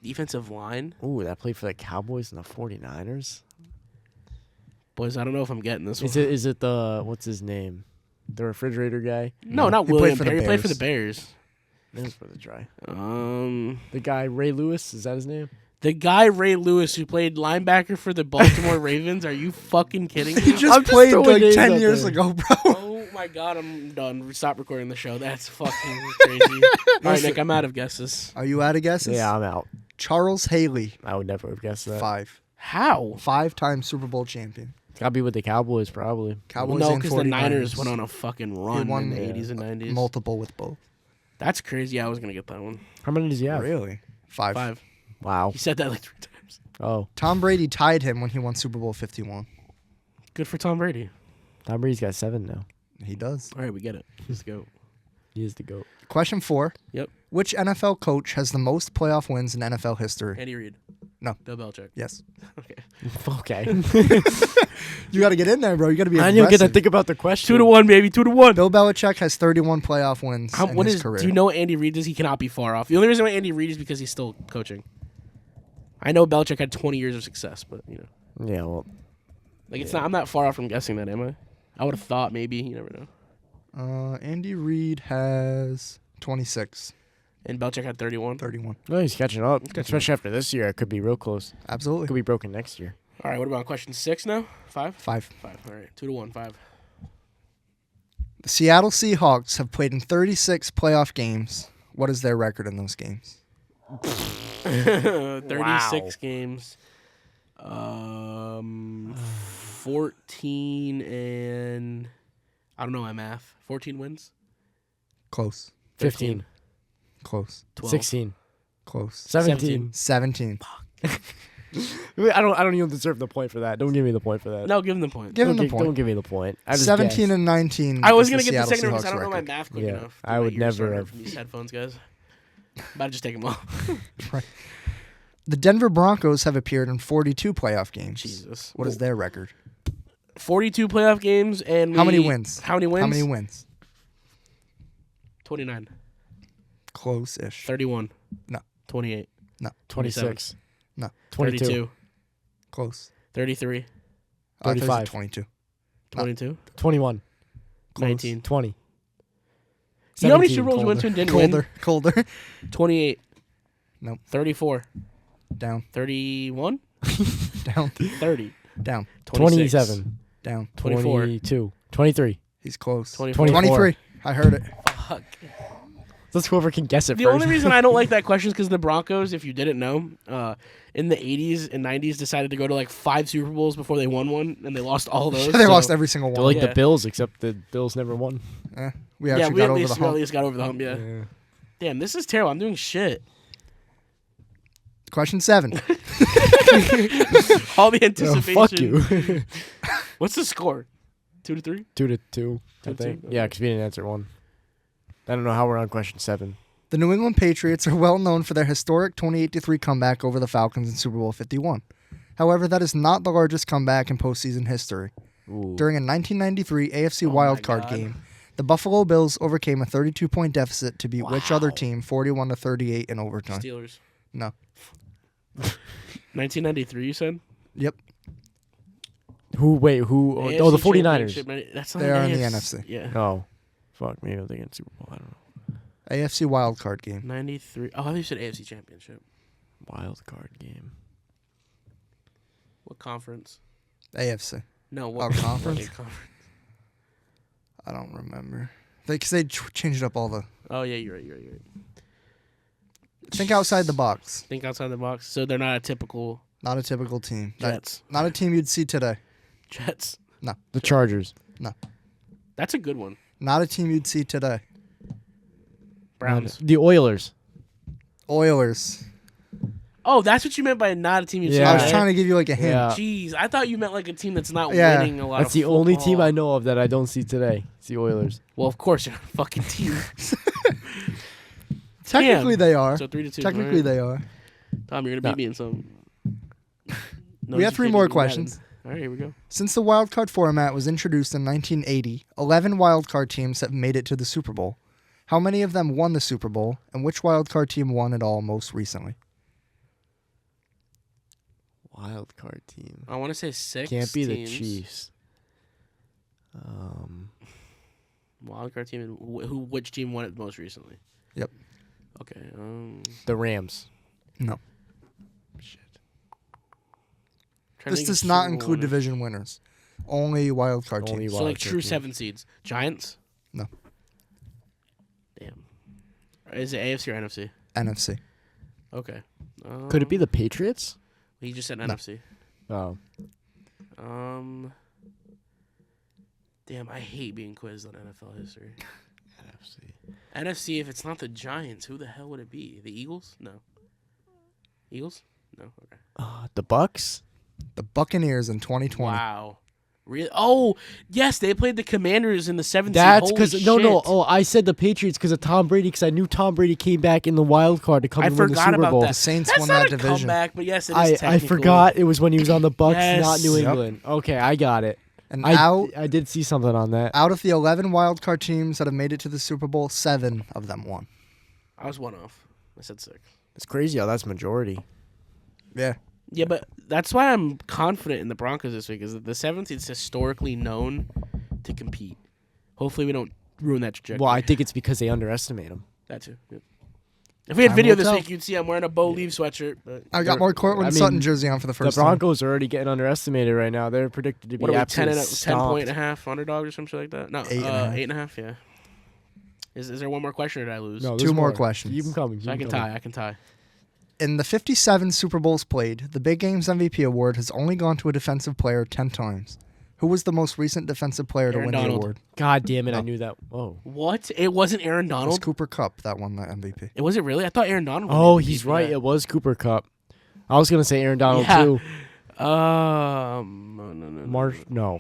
Defensive line. Ooh, that played for the Cowboys and the 49ers? Boys, I don't know if I'm getting this one. Is it the, what's his name? The refrigerator guy? No, not He played William for the Perry. He played for the Bears. Bears. There's for the try. The The guy, Ray Lewis, is that his name? guy Ray Lewis who played linebacker for the Baltimore Ravens. Are you fucking kidding me? He just I'm just played throwing like names 10 out years there. ago, bro. Oh my god, I'm done. Stop recording the show. That's fucking crazy. All right, Nick, I'm out of guesses. Are you out of guesses? Yeah, I'm out. Charles Haley, I would never have guessed that. 5. How? 5-time Super Bowl champion. It's got to be with the Cowboys, probably. Cowboys No, and because 49ers. the Niners went on a fucking run won, in the yeah, 80s and 90s. Multiple with both. That's crazy. I was going to get that one. How many does he have? Really? 5. 5. Wow. You said that like 3 times. Oh, Tom Brady tied him when he won Super Bowl 51. Good for Tom Brady. Tom Brady's got 7 now. He does. All right, we get it. Let's go. He is the GOAT. Question 4. Yep. Which NFL coach has the most playoff wins in NFL history? Andy Reid. No. Bill Belichick. Yes. Okay. Okay. You got to get in there, bro. You got to be I didn't get to aggressive. think about the question. 2-1, baby. 2-1. Bill Belichick has 31 playoff wins in What his is? career. Do you know what Andy Reid does? He cannot be far off. The only reason why Andy Reid is because he's still coaching. I know Belichick had 20 years of success, but Yeah, well, like it's not. I'm not far off from guessing that, am I? I would have thought maybe. You never know. Andy Reid has 26. And Belichick had 31. 31. no, he's catching up. catching Especially after this year. It could be real close. It Absolutely. could be broken next year. All right. What about question 6 now? 5. 5. 5. All right. 2-1. 5. The Seattle Seahawks have played in 36 playoff games. What is their record in those games? 36 games. 14 and I don't know my math. 14 wins. Close. 15. Close. 12. 16. Close. 17. 17. I don't even deserve the point for that. Don't give me the point for that. No, give him the point. Give him Don't the point. Don't give me the point. I just 17 guessed. and 19. I was is gonna get the Seattle second one because I Seahawks don't know my record. math quick Yeah, enough. I would never have. from these headphones, guys. About to just take them off. The Denver Broncos have appeared in 42 playoff games. Jesus. What is their record? 42 playoff games and How many wins? How many wins? How many wins? 29. Close-ish. 31. No. 28. No. 26. No. 22. 32. Close. 33. 35. 22. 22. 21. Close. 19. 20. You know how many 17. Super Bowls you went to and didn't Colder. win? Colder. 28. Nope. 34. Down. 31. Down. 30. Down. 26. 27. Down. 24. 22. 23. He's close. 24. 23. I heard it. Fuck. Let's whoever can guess it The first. only reason I don't like that question is because the Broncos, if you didn't know, in the 80s and 90s decided to go to like 5 Super Bowls before they won one, and they lost all those. They lost every single They're one. like Yeah. the Bills, except the Bills never won. We Yeah, actually we got at over least, the we at hump. least got over the hump, yeah. Damn, this is terrible. I'm doing shit. Question 7. All the Oh, anticipation. fuck you. What's the score? 2-3? 2-2, I 2-2? think. Okay. Yeah, because we didn't answer one. I don't know how we're on question 7. The New England Patriots are well known for their historic 28-3 comeback over the Falcons in Super Bowl 51. However, that is not the largest comeback in postseason history. Ooh. During a 1993 AFC Oh my wildcard God. game, the Buffalo Bills overcame a 32-point deficit to beat which other Wow. team 41-38 in overtime? Steelers. No. 1993, you said? Yep. Who? Wait, who? AFC Oh, the 49ers. Championship, That's not They an are in the AFC. NFC. Yeah. Oh. Fuck, maybe they get Super Bowl. I don't know. AFC wildcard game. 93. Oh, I thought you said AFC Championship. Wild card game. What conference? AFC. No, Oh, what conference? what conference? I don't remember. Because they changed up all the... Oh, yeah, you're right. Think outside the box. Think outside the box. So they're not a typical Not a typical team. Jets. Not a team you'd see today. Jets. The Chargers. That's a good one. Not a team you'd see today. Browns. The Oilers. Oilers. Oh, that's what you meant by not a team you'd see. Yeah. I was today? trying to give you like a hint. Yeah. Jeez, I thought you meant like a team that's not Yeah. winning a lot That's of the only football. team I know of that I don't see today. It's the Oilers. Well, of course you're not a fucking team. Technically they are. So 3-2. Technically All right. they are. Tom, you're gonna beat me in some. No, We have you 3 can't more beat me in questions. Madden. All right, here we go. Since the wildcard format was introduced in 1980, 11 wildcard teams have made it to the Super Bowl. How many of them won the Super Bowl, and which wildcard team won it all most recently? Wild card team. I want to say 6. Can't be teams. the Chiefs. Wildcard team and which team won it most recently? Yep. Okay. The Rams. No. Shit. Trying to This think does of not Super Bowl include winners. division winners. Only wildcard Only teams. So like wildcard true teams. 7 seeds. Giants. No. Damn. Is it AFC or NFC? NFC. Okay. Could it be the Patriots? He just said No. NFC. Oh. Damn, I hate being quizzed on NFL history. NFC. NFC, if it's not the Giants, who the hell would it be? The Eagles? No. Eagles? No. Okay. The Bucks? The Buccaneers in 2020. Wow. Really? Oh, yes, they played the Commanders in the 7th That's seed. because Holy no. shit. Oh, I said the Patriots because of Tom Brady because I knew Tom Brady came back in the wild card to come I and win the forgot Super about Bowl. that. The Saints That's won not that a division. comeback, but yes, it is I technical. forgot it was when he was on the Bucks, Yes. not New Yep. England. Okay, I got it. And I did see something on that. out of the 11 wildcard teams that have made it to the Super Bowl, 7 of them won. I was one off. I said 6. It's crazy how that's majority. Yeah. Yeah, but that's why I'm confident in the Broncos this week, is that the 7th is historically known to compete. Hopefully we don't ruin that trajectory. Well, I think it's because they underestimate him. That too. Yeah. If we had Time video will this tell. week, you'd see I'm wearing a Bo Leaf sweatshirt. But I got more Cortland I mean, Sutton jersey on for the The first time. Broncos are already getting underestimated right now. They're predicted to be what are we, 10 absolutely and 10 stomped. point and a half underdog or something like that? No, 8.5. 8.5. Yeah. Is there one more question or did I lose? No, 2 there's more questions. Keep them coming. So I can tie. I can tie. In the 57 Super Bowls played, the Big Games MVP award has only gone to a defensive player 10 times. Who was the most recent defensive player to Aaron win Donald. the award? God damn it! I No. knew that. Whoa. What? It wasn't Aaron It was Donald? Cooper Kupp that won the MVP. It was it really? I thought Aaron Donald. won Oh, MVP he's for right. that. It was Cooper Cup. I was gonna say Aaron Donald Yeah. too. No. No.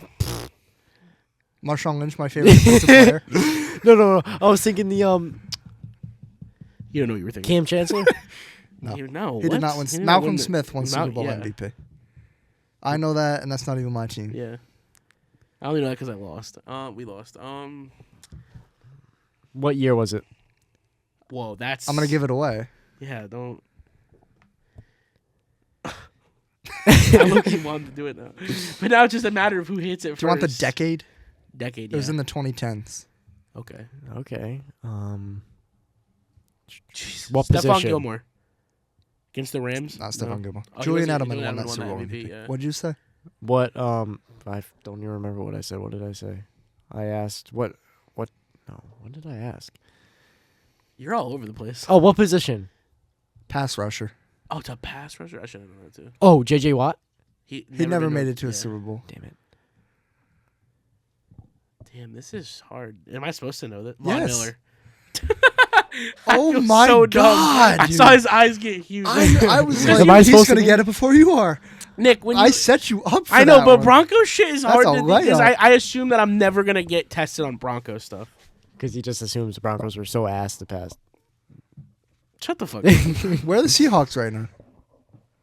Marshawn Lynch, my favorite defensive player. No. I was thinking the You don't know what you were thinking. Cam Chancellor. No. No. He did not win. He did not Malcolm win the- Smith won Super Bowl yeah. MVP. I know that, and that's not even my team. Yeah. I only know that because I lost. We lost. What year was it? Whoa, that's. I'm gonna give it away. Yeah, don't. I look-key wanted to do it now, but now it's just a matter of who hits it first. Do you want the decade? Decade. It was yeah. in the 2010s. Okay. Okay. Jesus. What Stephon position? Gilmore against the Rams. Not Stephon Gilmore. Oh, he Julian wasn't- Edelman Julian won that Edelman Super Bowl MVP, MVP. yeah. What did you say? What? I don't even remember what I said. What did I say? I asked what? No. What did I ask? You're all over the place. Oh, what position? Pass rusher. Oh, it's a pass rusher. I should have known that too. Oh, J.J. Watt. He Never been made to- it to a yeah. Super Bowl. Damn it. Damn, this is hard. Am I supposed to know that? Yes. Von Miller. Oh feel my so dumb. God, I you- saw his eyes get huge. I was Am I like, he's supposed gonna to- get it before you are. Nick, when I you, set you up for I know, that but one. Bronco shit is That's hard a to because layup. I assume that I'm never gonna get tested on Bronco stuff. Because he just assumes the Broncos were so ass the past Shut the fuck up. Where are the Seahawks right now?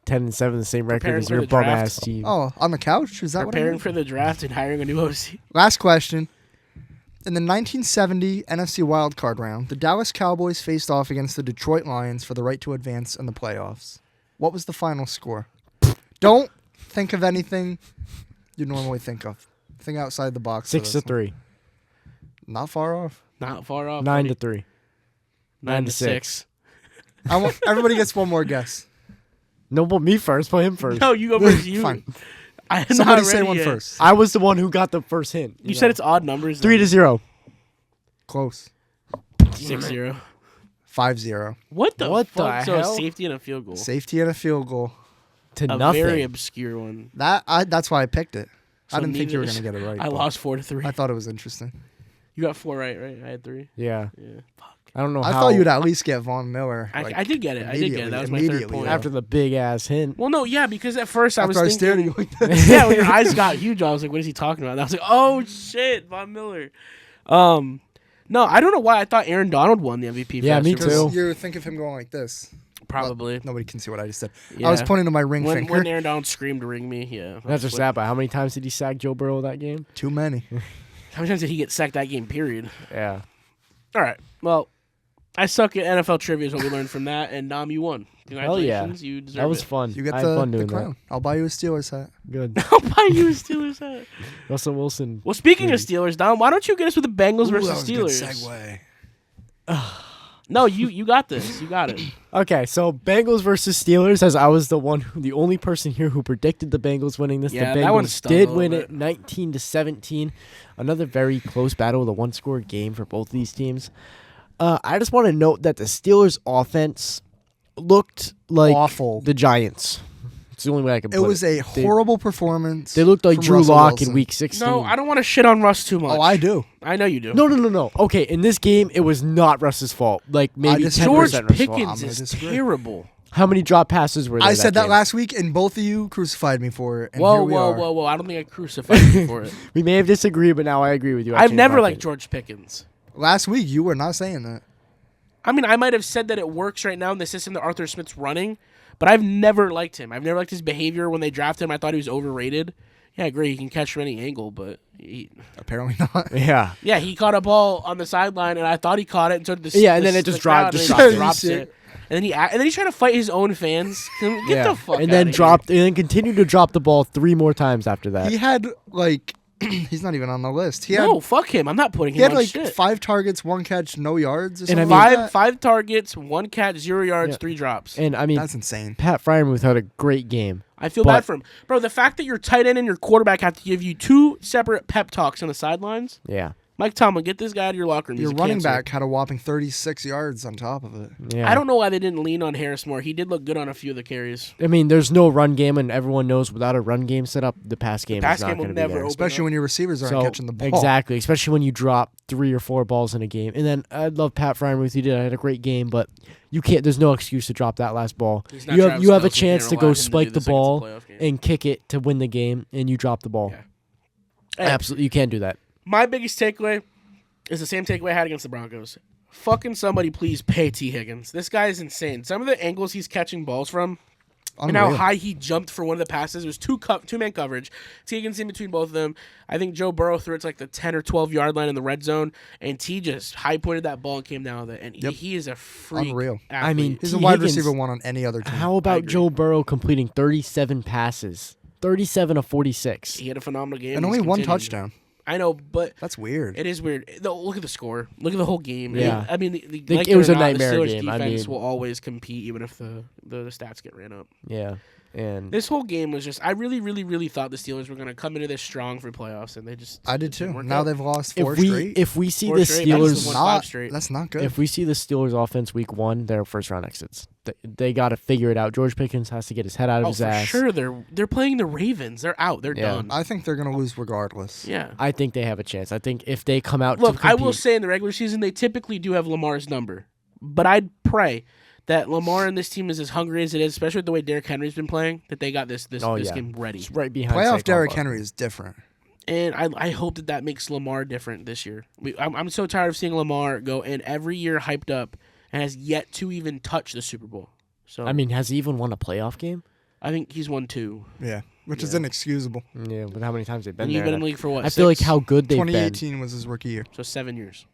10-7, the same record Preparing as for your the draft. bum ass team. Oh, on the couch? Is that what I Preparing mean? for the draft and hiring a new OC. Last question. In the 1970 NFC wildcard round, the Dallas Cowboys faced off against the Detroit Lions for the right to advance in the playoffs. What was the final score? Don't think of anything you normally think of. Think outside the box. for this one. 6-3. Not far off. Not far off. 9-3. 9-6. I want everybody gets one more guess. No, but me first. Put him first. No, you go first. You. Fine. I'm Somebody not say ready one yet. first. I was the one who got the first hint. You said it's odd numbers. 3-0. Close. 6-0. 5-0. What the What the fuck? So a hell? safety and a field goal. Safety and a field goal. To A nothing. very obscure one. That's why I picked it. I So didn't think you were neither- going to get it right. I but lost 4-3. I thought it was interesting. You got 4 right? I had 3. Yeah. Yeah. Fuck. I don't know I how. thought you'd at least get Von Miller. I did get it. I did get it. That was my third immediately, point. yeah. after the big ass hint. Well, no, yeah, because at first I was After I thinking, stared at you like that. yeah, when your eyes got huge, I was like, "What is he talking about?" And I was like, "Oh shit, Von Miller." No, I don't know why I thought Aaron Donald won the MVP. Yeah, me faster. too. Because you think of him going like this. Probably. Nobody can see what I just said. Yeah. I was pointing to my ring when finger. Aaron Donald screamed "Ring me," yeah. That's just what- sad. But how many times did he sack Joe Burrow that game? Too many. How many times did he get sacked that game? Period. Yeah. All right. Well, I suck at NFL trivia is what we learned from that, and Dom, you won. Hell yeah. Congratulations, you deserve That was it. fun. You get I had fun the doing crown. I'll buy you a Steelers hat. that. Good. I'll buy you a Steelers hat. Russell Wilson. Well, speaking of Steelers, Dom, why don't you get us with the Bengals versus Steelers? segue. No, you got this. You got it. Okay, so Bengals versus Steelers, as I was the only person here who predicted the Bengals winning this. Yeah, the that one Bengals stung a did little win bit. it 19-17. Another very close battle with a one-score game for both these teams. I just want to note that the Steelers' offense looked like Awful. the Giants. It's the only way I can put It it. was a horrible performance. They looked like from Drew Russell Lock Wilson. in Week 16. No, I don't want to shit on Russ too much. Oh, I do. I know you do. No. Okay, in this game, it was not Russ's fault. Like maybe 10% disagree. George Russ's fault. Pickens I'm gonna is disagree. terrible. How many drop passes were there? I said that game? last week, and both of you crucified me for it. And Whoa, here we are. whoa. I don't think I crucified you for it. We may have disagreed, but now I agree with you. I I've changed never my liked opinion. George Pickens. Last week, you were not saying that. I mean, I might have said that it works right now in the system that Arthur Smith's running, but I've never liked him. I've never liked his behavior when they drafted him. I thought he was overrated. Yeah, I agree. He can catch from any angle, but Apparently not. Yeah. he caught a ball on the sideline, and I thought he caught it, and so did the Yeah, and the- then it just the crowd, dropped- and just then he dropped drops it. it. And then he tried to fight his own fans. Get the fuck and then outta dropped, and then continued to drop the ball 3 more times after that. He had, like, he's not even on the list. He here. had, No, fuck him. I'm not putting he him had on like shit. 5 targets, 1 catch, no yards or And I something mean- like that. Five targets, 1 catch, 0 yards, Yeah. 3 drops. And I mean, That's insane. Pat Fryermuth had a great game. I feel But- bad for him. Bro, the fact that your tight end and your quarterback have to give you 2 separate pep talks on the sidelines. Yeah. Mike Tomlin, get this guy out of your locker room. Your He's a running cancer. back had a whopping 36 yards on top of it. Yeah. I don't know why they didn't lean on Harris more. He did look good on a few of the carries. I mean, there's no run game, and everyone knows without a run game set up, the pass game pass is not game will going to be never there. open Especially up. when your receivers aren't So, catching the ball. exactly, especially when you drop 3 or 4 balls in a game. And then I love Pat Fryermuth. He had a great game, but you can't. There's no excuse to drop that last ball. He's not You have Travis a Kelce. chance Can't to rely go on him to spike do the this like it's a ball playoff game. and kick it to win the game, and you drop the ball. Yeah. Hey, Absolutely, you can't do that. my biggest takeaway is the same takeaway I had against the Broncos. Fucking somebody please pay T. Higgins. This guy is insane. Some of the angles he's catching balls from, And how high he jumped for one of the passes. It was two-man coverage. T gets in between both of them. I think Joe Burrow threw it to like the 10 or 12-yard line in the red zone, and T just high-pointed that ball and came down with it. And he is a freak. Unreal. Athlete. I mean, He's T. a wide Higgins, receiver one on any other team. How about Joe Burrow completing 37 passes? 37 of 46. He had a phenomenal game. And only one touchdown. I know, but that's weird. It is weird. Look at the score. Look at the whole game. Yeah. I mean, it was a nightmare the Steelers game. defense will always compete, even if the stats get ran up. Yeah. And this whole game was just, I really, really, really thought the Steelers were going to come into this strong for playoffs, and they just. I did too. Now they've lost four straight. If we see the Steelers, that's not good. If we see the Steelers offense week 1, they're first round exits. They got to figure it out. George Pickens has to get his head out of his ass. Sure, they're playing the Ravens. They're out. They're done. I think they're going to lose regardless. Yeah. I think they have a chance. I think if they come out. Look, I will say in the regular season they typically do have Lamar's number, but I'd pray that Lamar and this team is as hungry as it is, especially with the way Derrick Henry's been playing, that they got this game ready. It's right behind. Playoff Derrick Henry is different. And I hope that makes Lamar different this year. I'm so tired of seeing Lamar go and every year hyped up and has yet to even touch the Super Bowl. So I mean, has he even won a playoff game? I think he's won 2. Yeah, which is inexcusable. Yeah, but how many times they've been and there? You've been in the league for what? I feel like how good they've been. 2018 was his rookie year. So 7 years.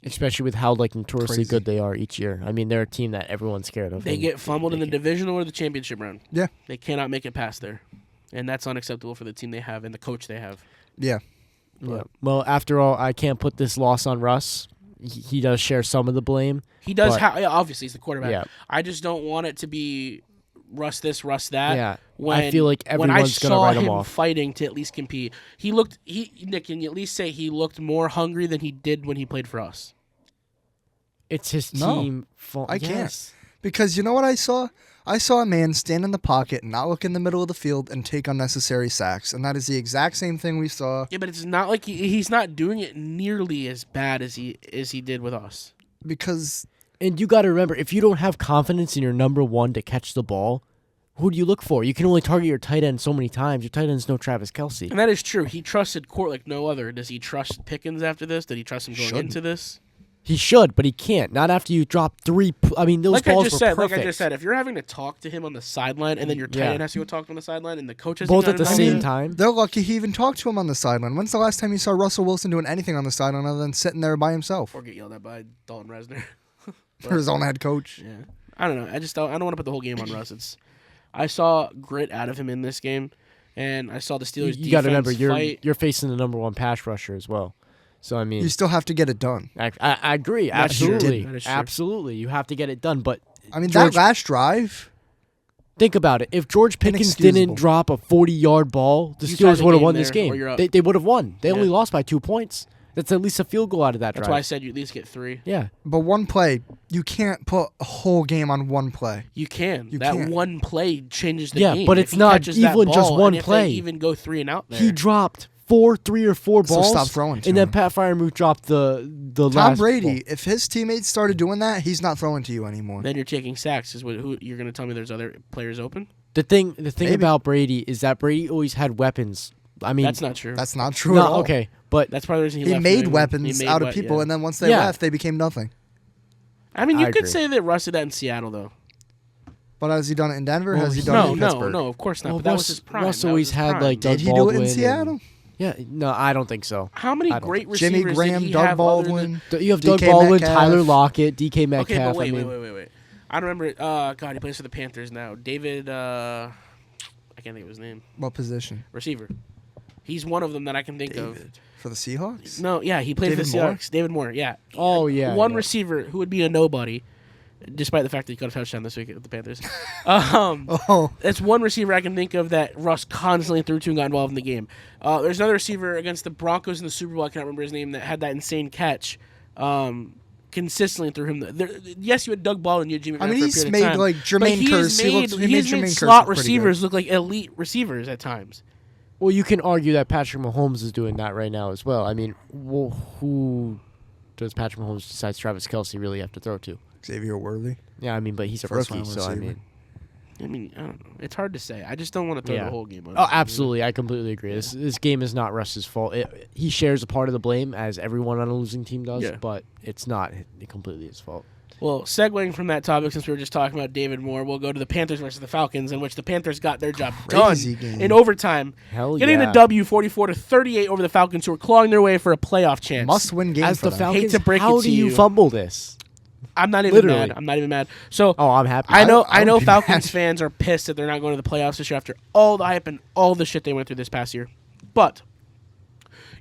Especially with how notoriously good they are each year. I mean, they're a team that everyone's scared of. They get fumbled in the divisional or the championship round. Yeah. They cannot make it past there. And that's unacceptable for the team they have and the coach they have. Yeah. Well, after all, I can't put this loss on Russ. He does share some of the blame. He does. Obviously, he's the quarterback. Yeah. I just don't want it to be Russ this, Russ that. Yeah. When, I feel like everyone's going to write him off. When I saw him fighting to at least compete, Nick, can you at least say he looked more hungry than he did when he played for us? It's his team fault. I can't. Because you know what I saw? I saw a man stand in the pocket, not look in the middle of the field, and take unnecessary sacks. And that is the exact same thing we saw. Yeah, but it's not like he's not doing it nearly as bad as he did with us. And you got to remember, if you don't have confidence in your number one to catch the ball, who do you look for? You can only target your tight end so many times. Your tight end's no Travis Kelce. And that is true. He trusted Court like no other. Does he trust Pickens after this? Did he trust him going into this? He should, but he can't. Not after you drop 3. I mean, those balls were perfect. Like I just said, if you're having to talk to him on the sideline and then your tight end has to go talk to him on the sideline and the coach has both to at the same time. They're lucky he even talked to him on the sideline. When's the last time you saw Russell Wilson doing anything on the sideline other than sitting there by himself? Or get yelled at by Dalton Resner. For his own head coach. Yeah. I don't know. I don't want to put the whole game on Russ. I saw grit out of him in this game, and I saw the Steelers You got to remember, fight. you're facing the number 1 pass rusher as well. So, I mean, you still have to get it done. I agree. Absolutely. That is true. Absolutely. You have to get it done. But I mean, that last drive. Think about it. If George Pickens didn't drop a 40-yard ball, the Steelers would have won this game. They would have won. They only lost by 2 points. That's at least a field goal out of that drive. That's why I said you at least get 3. Yeah. But one play, you can't put a whole game on one play. You can. One play changes the game. Yeah, but it's not even just one play. If they even go 3 and out there. He dropped 3 or 4 balls. So stop throwing to him. him. And then Pat Freiermuth dropped the Tom last Brady, ball. if his teammates started doing that, he's not throwing to you anymore. Then you're taking sacks. Who you're going to tell me there's other players open? The thing about Brady is that Brady always had weapons. I mean, that's not true. That's not true at all. Okay, but that's part of the reason he left made weapons out of people, and then once they left, they became nothing. I mean, you could say that Russ did that in Seattle, though. But has he done it in Denver? Has he done it in Pittsburgh? No, of course not. But that was his prime. Russ always had like Doug Baldwin. Did he do it in Seattle? Yeah, no, I don't think so. How many great receivers Jimmy Graham, did he Doug have Baldwin. You have Doug Baldwin, Tyler Lockett, DK Metcalf. Okay, but wait. I don't remember. God, he plays for the Panthers now. David. I can't think of his name. What position? Receiver. He's one of them that I can think of. For the Seahawks? No, yeah, he played for the Seahawks. David Moore, yeah. Oh, yeah. One receiver who would be a nobody, despite the fact that he got a touchdown this week at the Panthers. That's one receiver I can think of that Russ constantly threw to and got involved in the game. There's another receiver against the Broncos in the Super Bowl, I can't remember his name, that had that insane catch. Consistently through him. Yes, you had Doug Baldwin, you had Jimmy Graham for a period of time. He's made like Jermaine Kearse. He's made slot receivers look like elite receivers at times. Well, you can argue that Patrick Mahomes is doing that right now as well. I mean, who does Patrick Mahomes besides Travis Kelce really have to throw to? Xavier Worthy. Yeah, I mean, but he's a rookie, so I mean, I don't know. It's hard to say. I just don't want to throw the whole game on. Oh, absolutely. I completely agree. Yeah. This game is not Russ's fault. He shares a part of the blame, as everyone on a losing team does, but it's not completely his fault. Well, segueing from that topic, since we were just talking about David Moore, we'll go to the Panthers versus the Falcons, in which the Panthers got their job Crazy done game. in overtime, Hell getting yeah. the W 44-38 over the Falcons, who were clawing their way for a playoff chance. Must-win game As for the them. Falcons, Hate to break how it do to you you. fumble this? I'm not even Literally. mad. I'm not even mad. So Oh, I'm happy. I know I would be Falcons mad. fans are pissed that they're not going to the playoffs this year after all the hype and all the shit they went through this past year. But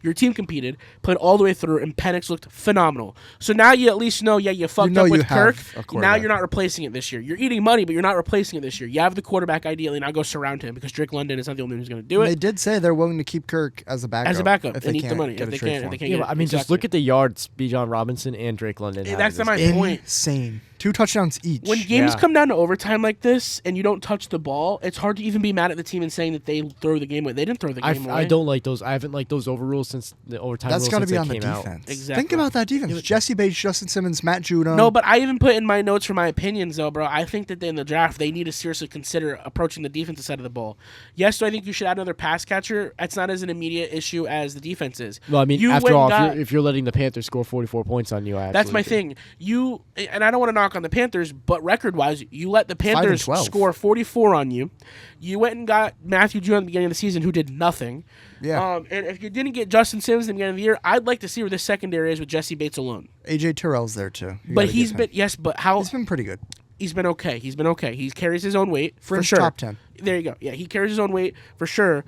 your team competed, played all the way through, and Penix looked phenomenal. So now you at least know, you fucked know up you with Kirk. have a Now quarterback. you're not replacing it this year. You're eating money, but you're not replacing it this year. You have the quarterback ideally. Now go surround him because Drake London is not the only one who's going to do They it. did say they're willing to keep Kirk as a backup. As a backup, if and they eat the can't money. get If a they trade can't, for if they him. can't Yeah, get but it. I mean, just Exactly. look at the yards Bijan Robinson and Drake London. had That's this my game. point. Insane. 2 touchdowns each. When games Yeah. come down to overtime like this and you don't touch the ball, it's hard to even be mad at the team and saying that they throw the game away. They didn't throw the game away. I don't like those. I haven't liked those overrules since the overtime That's rules got to since be they on the came out. defense. Exactly. Think about that defense. Jesse Bates, Justin Simmons, Matt Judon. No, but I even put in my notes for my opinions, though, bro. I think that in the draft, they need to seriously consider approaching the defensive side of the ball. Yes, do I think you should add another pass catcher? It's not as an immediate issue as the defense is. Well, I mean, You after went all, and if you're letting the Panthers score 44 points on you, I That's my absolutely thing. And I don't want to knock on the Panthers, but record-wise, you let the Panthers 12. score 44 on you. You went and got Matthew Judon at the beginning of the season, who did nothing. Yeah. And if you didn't get Justin Simmons at the beginning of the year, I'd like to see where this secondary is with Jesse Bates alone. AJ Terrell's there too. You But gotta he's give been him. but how He's been pretty good. he's been okay. He's been okay. He carries his own weight for Fringe sure. top 10. There you go. Yeah, he carries his own weight for sure.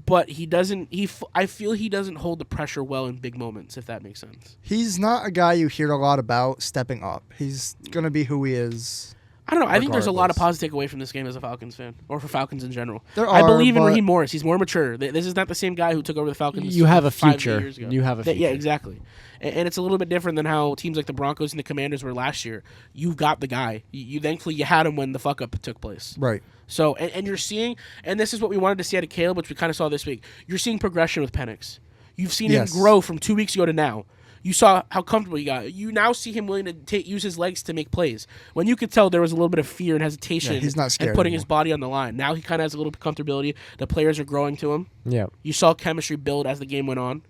But he doesn't. I feel he doesn't hold the pressure well in big moments. If that makes sense. He's not a guy you hear a lot about stepping up. He's gonna be who he is. I don't know. I think there's a lot of Regardless. positive to take away from this game as a Falcons fan, or for Falcons in general. There I are, believe in but- Raheem Morris. He's more mature. This is not the same guy who took over the Falcons. You have a 5 future. years ago. You have a Yeah, future. exactly. And it's a little bit different than how teams like the Broncos and the Commanders were last year. You've got the guy. You thankfully you had him when the fuck up took place. Right. So and you're seeing, and this is what we wanted to see out of Caleb, which we kind of saw this week. You're seeing progression with Penix. You've seen Yes. him grow from 2 weeks ago to now. You saw how comfortable he got. You now see him willing to use his legs to make plays. When you could tell there was a little bit of fear and hesitation Yeah, he's not scared and putting his anymore. body on the line. Now he kind of has a little comfortability. The players are growing to him. Yeah. You saw chemistry build as the game went on.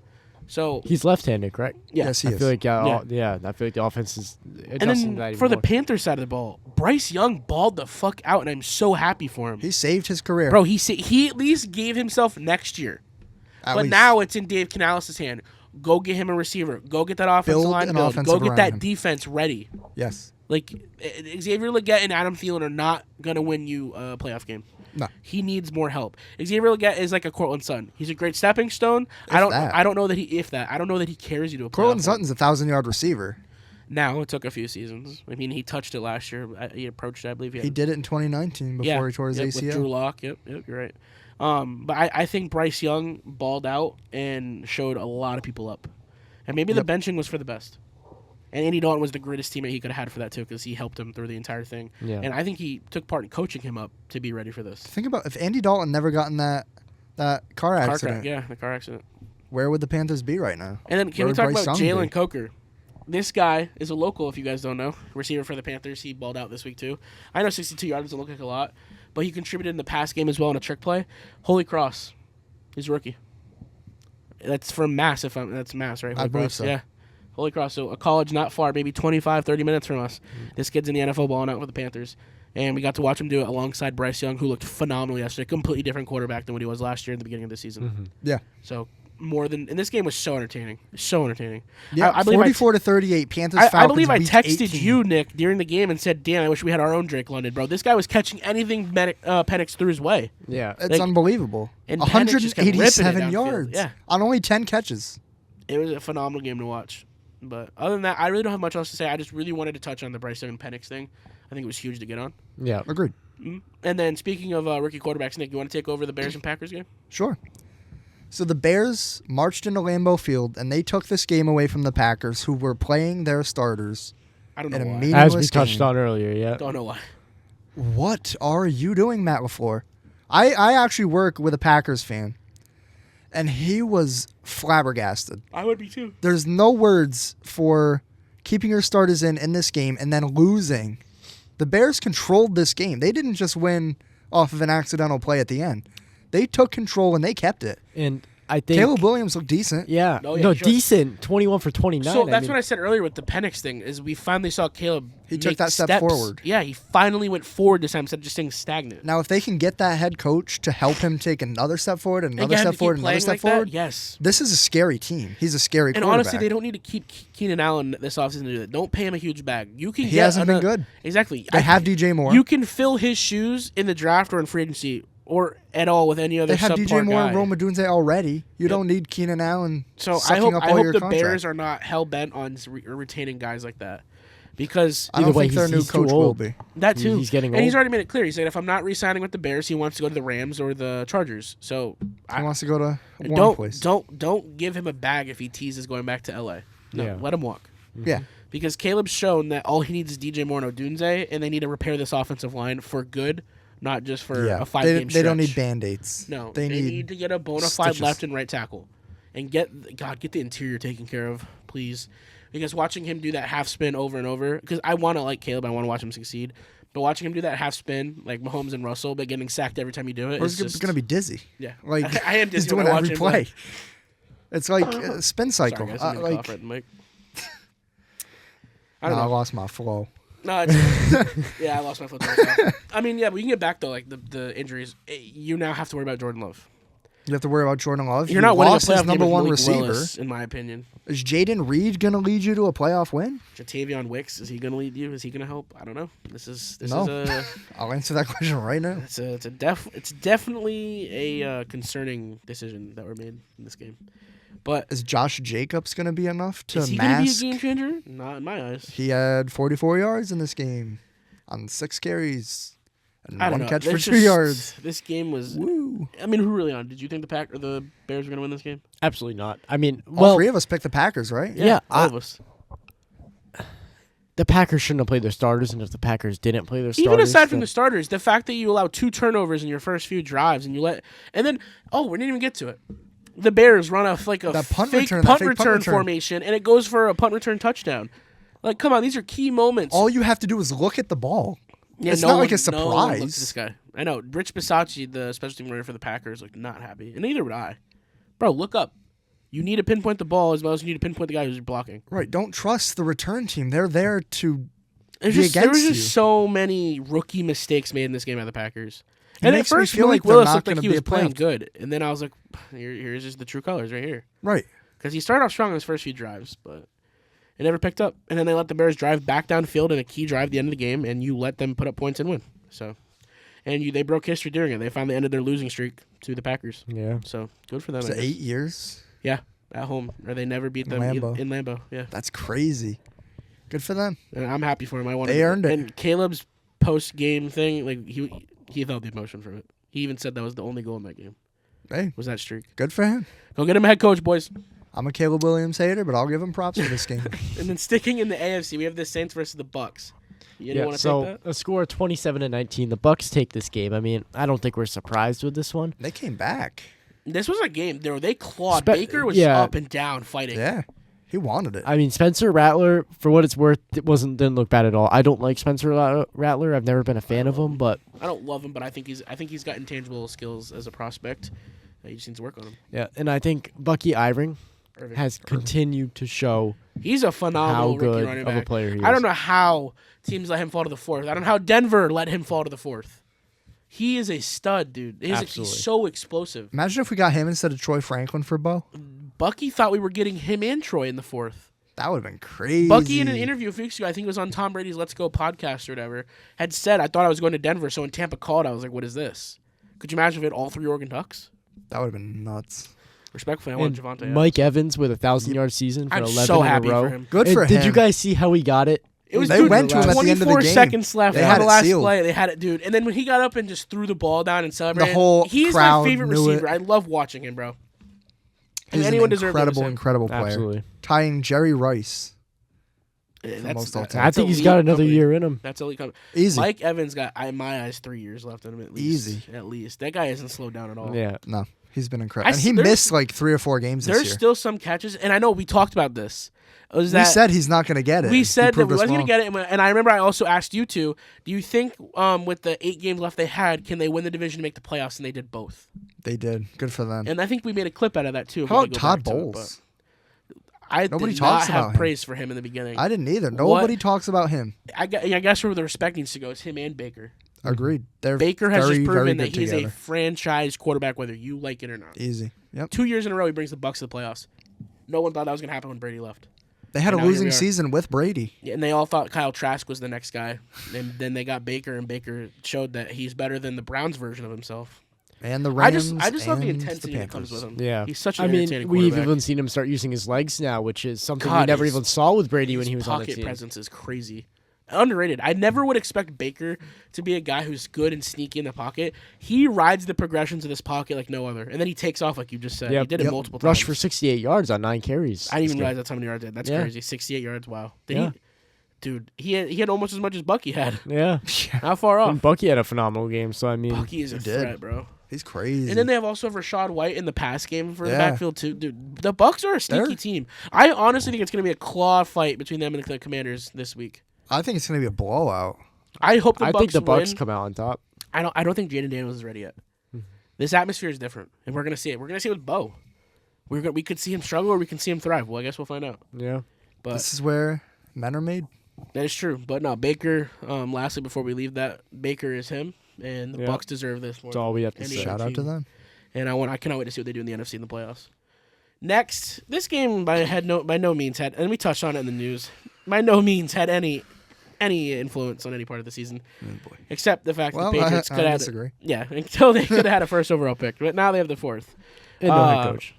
So He's left-handed, correct? yeah. Yes, he I is. feel like Yeah. I feel like the offense is And adjusting that then even for the more. Panthers side of the ball, Bryce Young balled the fuck out, and I'm so happy for him. He saved his career. Bro, he at least gave himself next year. At But least. now it's in Dave Canales' hand. Go get him a receiver. Go get that offensive Build line an build. offensive Go get around that him. defense ready. Yes. Like Xavier Legette and Adam Thielen are not gonna win you a playoff game. No. He needs more help. Xavier Legette is like a Cortland Sutton. He's a great stepping stone. If I don't that. know that I don't know that he carries you to a playoff Cortland game. Sutton's a 1,000-yard receiver. Now it took a few seasons. I mean, he touched it last year. He approached it, I believe. He did it in 2019 before he tore his With Drew ACL. Lock. Yep, you're right. But I think Bryce Young balled out and showed a lot of people up. And maybe the benching was for the best. And Andy Dalton was the greatest teammate he could have had for that, too, because he helped him through the entire thing. Yeah. And I think he took part in coaching him up to be ready for this. Think about if Andy Dalton never gotten that car accident, The car accident. where would the Panthers be right now? And then can Where we would talk Bryce about Young Jalen be? Coker? This guy is a local, if you guys don't know. Receiver for the Panthers. He balled out this week, too. I know 62 yards doesn't look like a lot, but he contributed in the pass game as well in a trick play. Holy Cross. He's a rookie. That's from Mass, that's Mass, right? I Holy believe Cross. so. Yeah. Holy Cross. So a college not far, maybe 25, 30 minutes from us. This kid's in the NFL balling out with the Panthers. And we got to watch him do it alongside Bryce Young, who looked phenomenal yesterday. Completely different quarterback than what he was last year at the beginning of the season. Yeah. So and this game was so entertaining. So entertaining. Yeah, I believe 44-38, Panthers I Falcons. believe I week texted 18. you, Nick, during the game and said, damn, I wish we had our own Drake London, bro. This guy was catching anything Penix threw his way. Yeah. It's like- unbelievable. and Penix just kept ripping it 187 downfield. yards Yeah. on only 10 catches. It was a phenomenal game to watch. But other than that, I really don't have much else to say. I just really wanted to touch on the Bryce Young and Penix thing. I think it was huge to get on. Yeah. Agreed. And then speaking of rookie quarterbacks, Nick, you want to take over the Bears and Packers game? Sure. So the Bears marched into Lambeau Field, and they took this game away from the Packers, who were playing their starters. I don't know In a why. meeting- As we Meaningless touched game. on earlier, yeah. Don't know why. What are you doing, Matt LaFleur? I actually work with a Packers fan, and he was flabbergasted. I would be too. There's no words for keeping your starters in this game and then losing. The Bears controlled this game. They didn't just win off of an accidental play at the end. They took control and they kept it. And I think Caleb Williams looked decent. Yeah, Oh, yeah, no, sure. decent. 21 for 29. So that's what I said earlier with the Penix thing. Is we finally saw Caleb. He took make that step steps. forward. Yeah, he finally went forward this time instead of just staying stagnant. Now, if they can get that head coach to help him take another step forward, and And another get him step to forward, keep and another playing step like that, forward, yes. this is a scary team. He's a scary And quarterback. honestly, they don't need to keep Keenan Allen this offseason to do that. Don't pay him a huge bag. You can. He hasn't been good. Exactly. They have DJ Moore. You can fill his shoes in the draft or in free agency or at all with any other They have subpar DJ Moore guy. and Rome Odunze already. You don't need Keenan Allen. So I sucking hope up I all hope your the contract. Bears are not hell bent on retaining guys like that, because I don't Either way, think their new he's too coach will old. be. that too. He's getting and he's old. already made it clear. He said if I'm not re-signing with the Bears, he wants to go to the Rams or the Chargers. So He wants to go to a warm place. don't give him a bag if he teases going back to LA. No, Yeah. let him walk. Yeah. Because Caleb's shown that all he needs is DJ Moore and Odunze, and they need to repair this offensive line for good, not just for a 5-game stretch. They don't need Band-Aids. No, They need to get a bona fide stitches. left and right tackle, and get the interior taken care of, please. Because watching him do that half spin over and over, because I want to like Caleb, I want to watch him succeed, but watching him do that half spin like Mahomes and Russell, but getting sacked every time you do it, Or is he's just going to be dizzy. yeah. Like I am he's dizzy doing when I every watch him play. play. It's like a spin cycle. Sorry, guys, I didn't mean to cough right in the mic. I don't I know. lost my flow. No, it's, yeah, I lost my foot. I mean, yeah, we can get back though. Like the injuries, you now have to worry about Jordan Love. You have to worry about Jordan Love. You're not winning a lost his playoff game number with one Malik receiver. Willis, in my opinion. Is Jaden Reed going to lead you to a playoff win? Jatavion Wicks, is he going to lead you? Is he going to help? I don't know. This is No. a I'll answer that question right now. it's definitely a concerning decision that were made in this game. But Is Josh Jacobs going to be enough to is he going to be a mask? game changer? Not in my eyes. He had 44 yards in this game on 6 carries and I don't 1 know. catch for There's 2 just- yards. This game was. Woo. I mean, who really on? Did you think the Bears were going to win this game? Absolutely not. I mean, All well, 3 of us picked the Packers, right? Yeah, all of us. the Packers shouldn't have played their starters, and if the Packers didn't play their starters, Even aside from then- the starters, the fact that you allow 2 turnovers in your first few drives and then we didn't even get to it. The Bears run a That punt fake return, punt that fake punt return return. formation, and it goes for a punt return touchdown. Like, come on, these are key moments. All you have to do is look at the ball. Yeah, it's no not like one- a No one looks at surprise. this guy. I know. Rich Bisacci, the special team runner for the Packers, looked not happy, and neither would I. Bro, look up. You need to pinpoint the ball as well as you need to pinpoint the guy who's blocking. Right. Don't trust the return team. They're there to There be was against just you. so many rookie mistakes made in this game by the Packers. It And at makes me first, feel Malik like they're Willis not looked like gonna he be was a playing playoff- good, and then I was like, here's just the true colors right here. right. Because he started off strong in his first few drives, but it never picked up. And then they let the Bears drive back downfield in a key drive at the end of the game, and you let them put up points and win. So, they broke history doing it. They finally ended their losing streak to the Packers. Yeah. So good for them. Was I it guess. 8 years? Yeah, at home, or they never beat them Lambeau. in Lambeau. Yeah, That's crazy. Good for them. and I'm happy for him. I wanted They earned it. And Caleb's post game thing, like he felt the emotion from it. He even said that was the only goal in that game. Hey, Was that streak? good for him. Go get him a head coach, boys. I'm a Caleb Williams hater, but I'll give him props for this game. And then sticking in the AFC, we have the Saints versus the Bucks. You want to so take that? a score of 27-19. The Bucks take this game. I mean, I don't think we're surprised with this one. They came back. This was a game there. They clawed. Spe- Baker was yeah. up and down fighting. Yeah. He wanted it. I mean, Spencer Rattler, for what it's worth, didn't look bad at all. I don't like Spencer Rattler. I've never been a fan of him, but I don't love him, but I think he's got intangible skills as a prospect. You just need to work on him. yeah. And I think Bucky Irving Irving. has continued to show He's a phenomenal how rookie good running of a back. player he is. I don't know how teams let him fall to the fourth. I don't know how Denver let him fall to the fourth. He is a stud, dude. He's Absolutely. so explosive. Imagine if we got him instead of Troy Franklin for Bo. Bucky thought we were getting him and Troy in the fourth. That would have been crazy. Bucky, in an interview a few weeks ago, I think it was on Tom Brady's Let's Go podcast or whatever, had said, I thought I was going to Denver, so when Tampa called, I was like, what is this? Could you imagine if it had all 3 Oregon Ducks? That would have been nuts. Respectfully, I want And Javonte Mike Evans with a 1,000-yard season for I'm 11 so in happy a row. for him. Good And for did him. you guys see how he got it? It was They dude, went to him at the end of the 24 game. seconds left They on had the it last sealed. play. They had it, dude. And then when he got up and just threw the ball down and celebrated, The whole he's crowd my favorite knew receiver. it. I love watching him, bro. He's If an anyone deserves incredible player. Absolutely. Tying Jerry Rice. That's, most all that- time. I that's think he's elite got another company. year in him. That's elite company. Easy. Mike Evans got, in my eyes, 3 years left in him at least. Easy. At least. That guy hasn't slowed down at all. Yeah. No. He's been incredible. And he missed like 3 or 4 games this year. There's still some catches, and I know we talked about this. We said he's not going to get it. We said that we wasn't going to get it, and I remember I also asked you two, do you think with the 8 games left they had, can they win the division and make the playoffs? And they did both. They did. Good for them. And I think we made a clip out of that, too. How about Todd Bowles? Nobody talks about him. Praise for him in the beginning. I didn't either. Nobody talks about him. I guess where the respect needs to go is him and Baker. Agreed. Baker has just proven that he's a franchise quarterback, whether you like it or not. Easy. Yep. 2 years in a row, he brings the Bucs to the playoffs. No one thought that was going to happen when Brady left. They had a losing season with Brady. Yeah, and they all thought Kyle Trask was the next guy. And then they got Baker, and Baker showed that he's better than the Browns version of himself. And the Rams. I just love the intensity that comes with him. Yeah. He's such an entertaining quarterback. We've even seen him start using his legs now, which is something we never even saw with Brady when he was on the team. His pocket presence is crazy. Underrated. I never would expect Baker to be a guy who's good and sneaky in the pocket. He rides the progressions of this pocket like no other, and then he takes off like you just said. He did it multiple times. Rushed for 68 yards on 9 carries. I didn't even realize that's how many yards he had. That's crazy. 68 yards. Wow. Dude, he had almost as much as Bucky had. Yeah. Not far off. And Bucky had a phenomenal game, so I mean, Bucky is a threat, bro. He's crazy. And then they have also Rashad White in the pass game for the backfield too. Dude, the Bucs are a sneaky team. I honestly think it's going to be a claw fight between them and the Commanders this week. I think it's going to be a blowout. I hope the Bucs think the Bucs win. come out on top. I don't think Jaden Daniels is ready yet. This atmosphere is different, and we're going to see it. We're going to see it with Bo. We could see him struggle, or we can see him thrive. Well, I guess we'll find out. Yeah. But this is where men are made. That is true. But no, Baker, lastly, before we leave that, Baker is him, and the Bucs deserve this more. That's all we have to say. Shout out to them. And I cannot wait to see what they do in the NFC in the playoffs. Next, this game by no means had, and we touched on it in the news, by no means had any influence on any part of the season, except the fact that the Patriots could have disagree. Until they could have had a first overall pick, but now they have the 4th. And no head coach.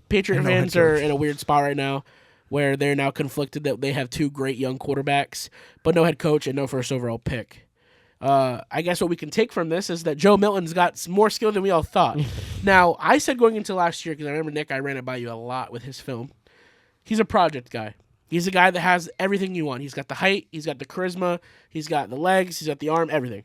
Patriot fans are in a weird spot right now, where they're now conflicted that they have 2 great young quarterbacks, but no head coach and no first overall pick. I guess what we can take from this is that Joe Milton's got more skill than we all thought. Now, I said going into last year, because I remember, Nick, I ran it by you a lot with his film, he's a project guy. He's a guy that has everything you want. He's got the height, he's got the charisma, he's got the legs, he's got the arm, everything.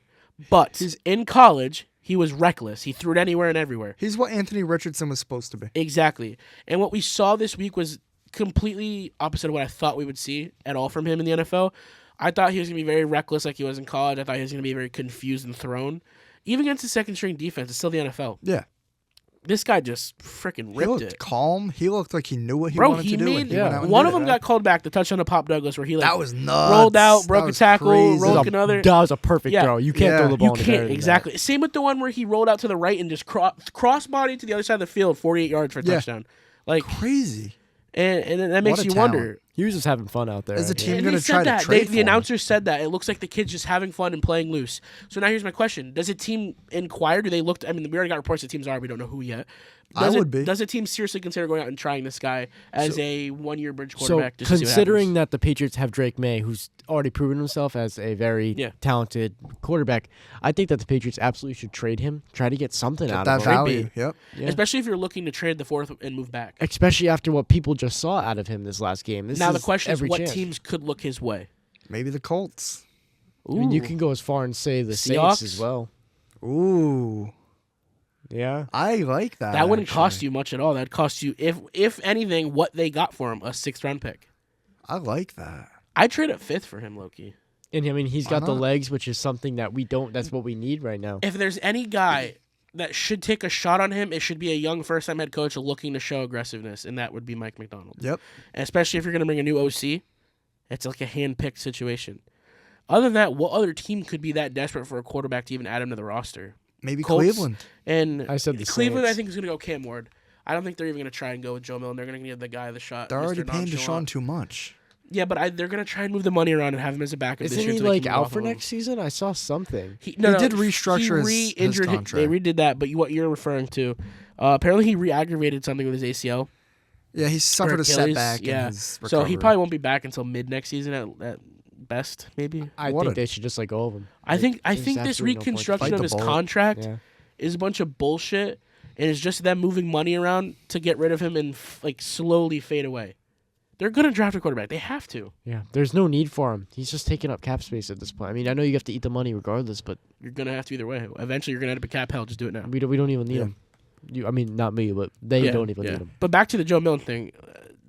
But in college, he was reckless. He threw it anywhere and everywhere. He's what Anthony Richardson was supposed to be. Exactly. And what we saw this week was completely opposite of what I thought we would see at all from him in the NFL. I thought he was going to be very reckless like he was in college. I thought he was going to be very confused and thrown. Even against the second-string defense, it's still the NFL. Yeah. This guy just freaking ripped it. He looked calm. He looked like he knew what he wanted to do. One of them got called back, the touchdown to Pop Douglas, where he that was nuts. rolled out, broke a tackle, rolled another. That was a perfect throw. You can't throw the ball in the air. Exactly. Same with the one where he rolled out to the right and just cross-body to the other side of the field, 48 yards for a touchdown. Like crazy. And that makes you wonder. He was just having fun out there. Is the team going to try to trade The announcers said that. It looks like the kid's just having fun and playing loose. So now here's my question. Does a team inquire? Do they look? We already got reports that teams are. We don't know who yet. Does a team seriously consider going out and trying this guy as a one-year bridge quarterback? So considering that the Patriots have Drake May, who's already proven himself as a very talented quarterback, I think that the Patriots absolutely should trade him, try to get something out of him. That value, yep. Yeah. Especially if you're looking to trade the 4th and move back. Especially after what people just saw out of him this last game. Now the question is what teams could look his way? Maybe the Colts. I mean, you can go as far and say the Saints as well. Ooh. Yeah. I like that. That wouldn't cost you much at all. That'd cost you, if anything, what they got for him, a 6th-round pick. I like that. I'd trade a 5th for him, Loki. And I mean, he's got the legs, which is something that we don't. That's what we need right now. If there's any guy that should take a shot on him, it should be a young first-time head coach looking to show aggressiveness, and that would be Mike McDonald. Yep. And especially if you're going to bring a new OC, it's like a hand-picked situation. Other than that, what other team could be that desperate for a quarterback to even add him to the roster? Maybe Colts, Cleveland. And I said the Cleveland, Saints. I think, is going to go Cam Ward. I don't think they're even going to try and go with Joe Milton. They're going to give the guy the shot. They're already paying nonchalant. Deshaun too much. Yeah, but they're going to try and move the money around and have him as a backup this year. Isn't he out for next season? I saw something. He did restructure his contract. They redid that, but what you're referring to, apparently he re-aggravated something with his ACL. Yeah, he suffered a setback in his recovery. So he probably won't be back until mid next season at best, maybe. I think they should just let go of him. I think this reconstruction of his contract is a bunch of bullshit, and it's just them moving money around to get rid of him and slowly fade away. They're going to draft a quarterback. They have to. Yeah, there's no need for him. He's just taking up cap space at this point. I mean, I know you have to eat the money regardless, but you're going to have to either way. Eventually, you're going to end up at cap hell. Just do it now. We don't even need him. I mean, not me, but they don't even need him. But back to the Joe Milton thing.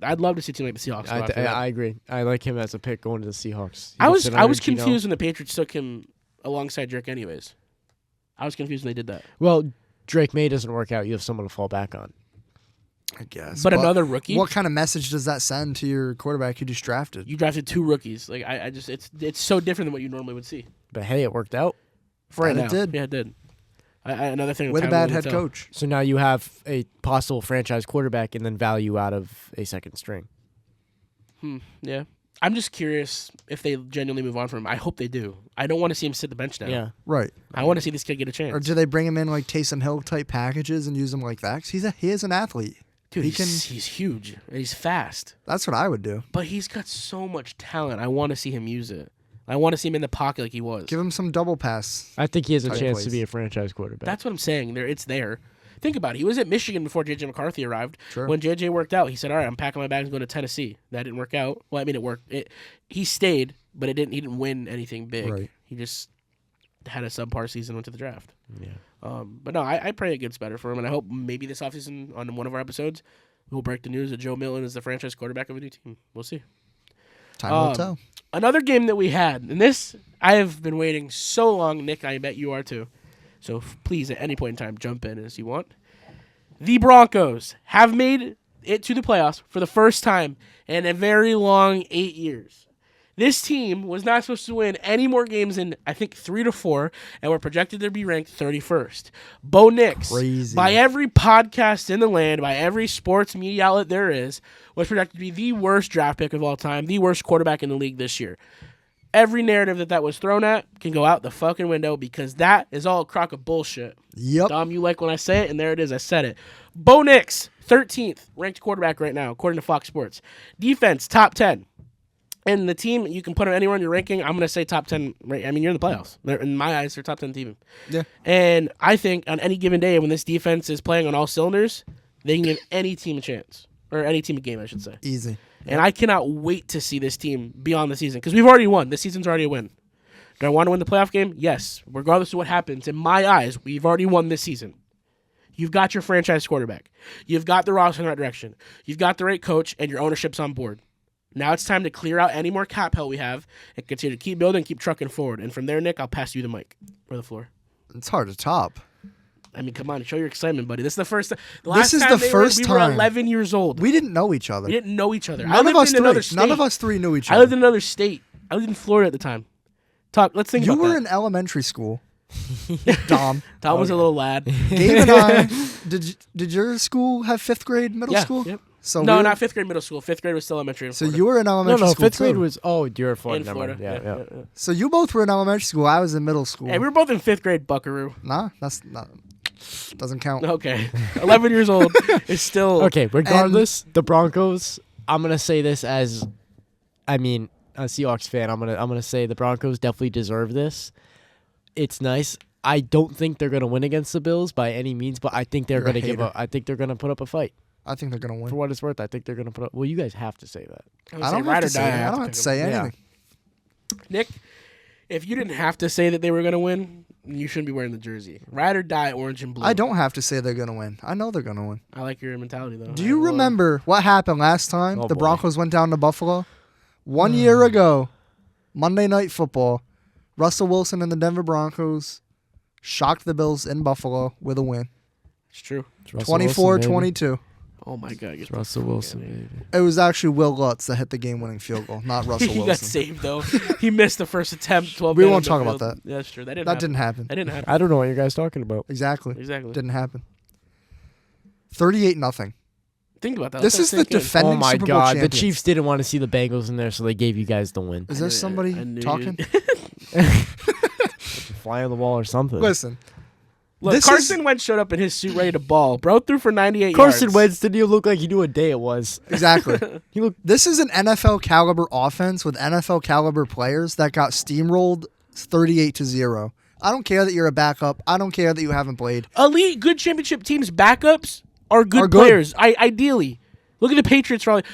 I'd love to see a team like the Seahawks. I agree. I like him as a pick going to the Seahawks. I was confused when the Patriots took him alongside Drake anyways. I was confused when they did that. Well, Drake May doesn't work out. You have someone to fall back on. I guess. But another rookie? What kind of message does that send to your quarterback you just drafted? You drafted 2 rookies. Like I just it's so different than what you normally would see. But hey, it worked out. For right now. It did. Yeah, it did. Another thing with a bad head coach. So now you have a possible franchise quarterback and then value out of a second string. Yeah. I'm just curious if they genuinely move on from him. I hope they do. I don't want to see him sit the bench now. Yeah. Right. I want to see this kid get a chance. Or do they bring him in like Taysom Hill type packages and use him like that? 'Cause he is an athlete. Dude, he's huge and he's fast. That's what I would do. But he's got so much talent. I want to see him use it. I want to see him in the pocket like he was. Give him some double pass. I think he has a chance to be a franchise quarterback. That's what I'm saying. It's there. Think about it. He was at Michigan before J.J. McCarthy arrived. Sure. When J.J. worked out, he said, all right, I'm packing my bags and going to Tennessee. That didn't work out. Well, I mean, it worked. He stayed, but he didn't win anything big. Right. He just had a subpar season, went to the draft. Yeah. But no, I pray it gets better for him, and I hope maybe this offseason on one of our episodes we'll break the news that Joe Milton is the franchise quarterback of a new team. We'll see. Time will tell. Another game that we had, and this I have been waiting so long, Nick, I bet you are too. So please, at any point in time, jump in as you want. The Broncos have made it to the playoffs for the first time in a very long 8 years. This team was not supposed to win any more games than, I think, 3 to 4, and were projected to be ranked 31st. Bo Nix, by every podcast in the land, by every sports media outlet there is, was projected to be the worst draft pick of all time, the worst quarterback in the league this year. Every narrative that was thrown at can go out the fucking window because that is all a crock of bullshit. Yep. Dom, you like when I say it, and there it is. I said it. Bo Nix, 13th ranked quarterback right now, according to Fox Sports. Defense, top 10. And the team, you can put them anywhere in your ranking. I'm going to say top 10. Right? I mean, you're in the playoffs. In my eyes, they're top 10 team. Yeah. And I think on any given day when this defense is playing on all cylinders, they can give any team a chance. Or any team a game, I should say. Easy. And I cannot wait to see this team beyond the season because we've already won. This season's already a win. Do I want to win the playoff game? Yes. Regardless of what happens, in my eyes, we've already won this season. You've got your franchise quarterback. You've got the roster in the right direction. You've got the right coach, and your ownership's on board. Now it's time to clear out any more cap hell we have and continue to keep building, keep trucking forward. And from there, Nick, I'll pass you the mic or the floor. It's hard to top. I mean, come on, show your excitement, buddy. This is the first time. This is the first time. We were 11 years old. We didn't know each other. We didn't know each other. None of us three knew each other. I lived in another state. I lived in Florida at the time. Let's think about that. You were in elementary school. Dom. Tom was a little lad. Gabe and I. Did your school have 5th grade middle school? Yep. So no, not 5th grade middle school. 5th grade was still elementary in So Florida. you were in elementary school. No, 5th grade too. was. Oh, you're in Florida. In Florida. Yeah. So you both were in elementary school. I was in middle school. Hey, we were both in 5th grade, buckaroo. Nah, that's not. Doesn't count. Okay. 11 years old is still. Okay, regardless, the Broncos, I'm going to say this as, I mean, a Seahawks fan, I'm gonna say the Broncos definitely deserve this. It's nice. I don't think they're going to win against the Bills by any means, but I think they're going to give up. I think they're going to put up a fight. I think they're going to win. For what it's worth, I think they're going to put up. Well, you guys have to say that. I don't have to say that. I don't have to say anything. Nick, if you didn't have to say that they were going to win, you shouldn't be wearing the jersey. Ride or die, orange and blue. I don't have to say they're going to win. I know they're going to win. I like your mentality, though. Do you remember what happened last time the boy. Broncos went down to Buffalo? 1 year ago, Monday Night Football, Russell Wilson and the Denver Broncos shocked the Bills in Buffalo with a win. It's true. 24-22. Oh, my God. It's Russell Wilson, baby. It was actually Will Lutz that hit the game-winning field goal, not Russell Wilson. He got saved, though. He missed the first attempt. 12 We won't talk about that. Yeah, that's true. That didn't happen. That didn't happen. I don't know what you guys talking about. Exactly. Exactly. Happen. 38-0. Think about that. This is the defending Oh my Super Bowl God! champions. The Chiefs didn't want to see the Bengals in there, so they gave you guys the win. Is there somebody talking? Fly on the wall or something. Listen. Look, Carson Wentz showed up in his suit ready to ball. Bro threw for 98 Carson yards. Wentz didn't even look like he knew what day it was. Exactly. This is an NFL caliber offense with NFL caliber players that got steamrolled 38-0. I don't care that you're a backup. I don't care that you haven't played. Elite, good championship teams' backups are good players. Ideally, look at the Patriots. Look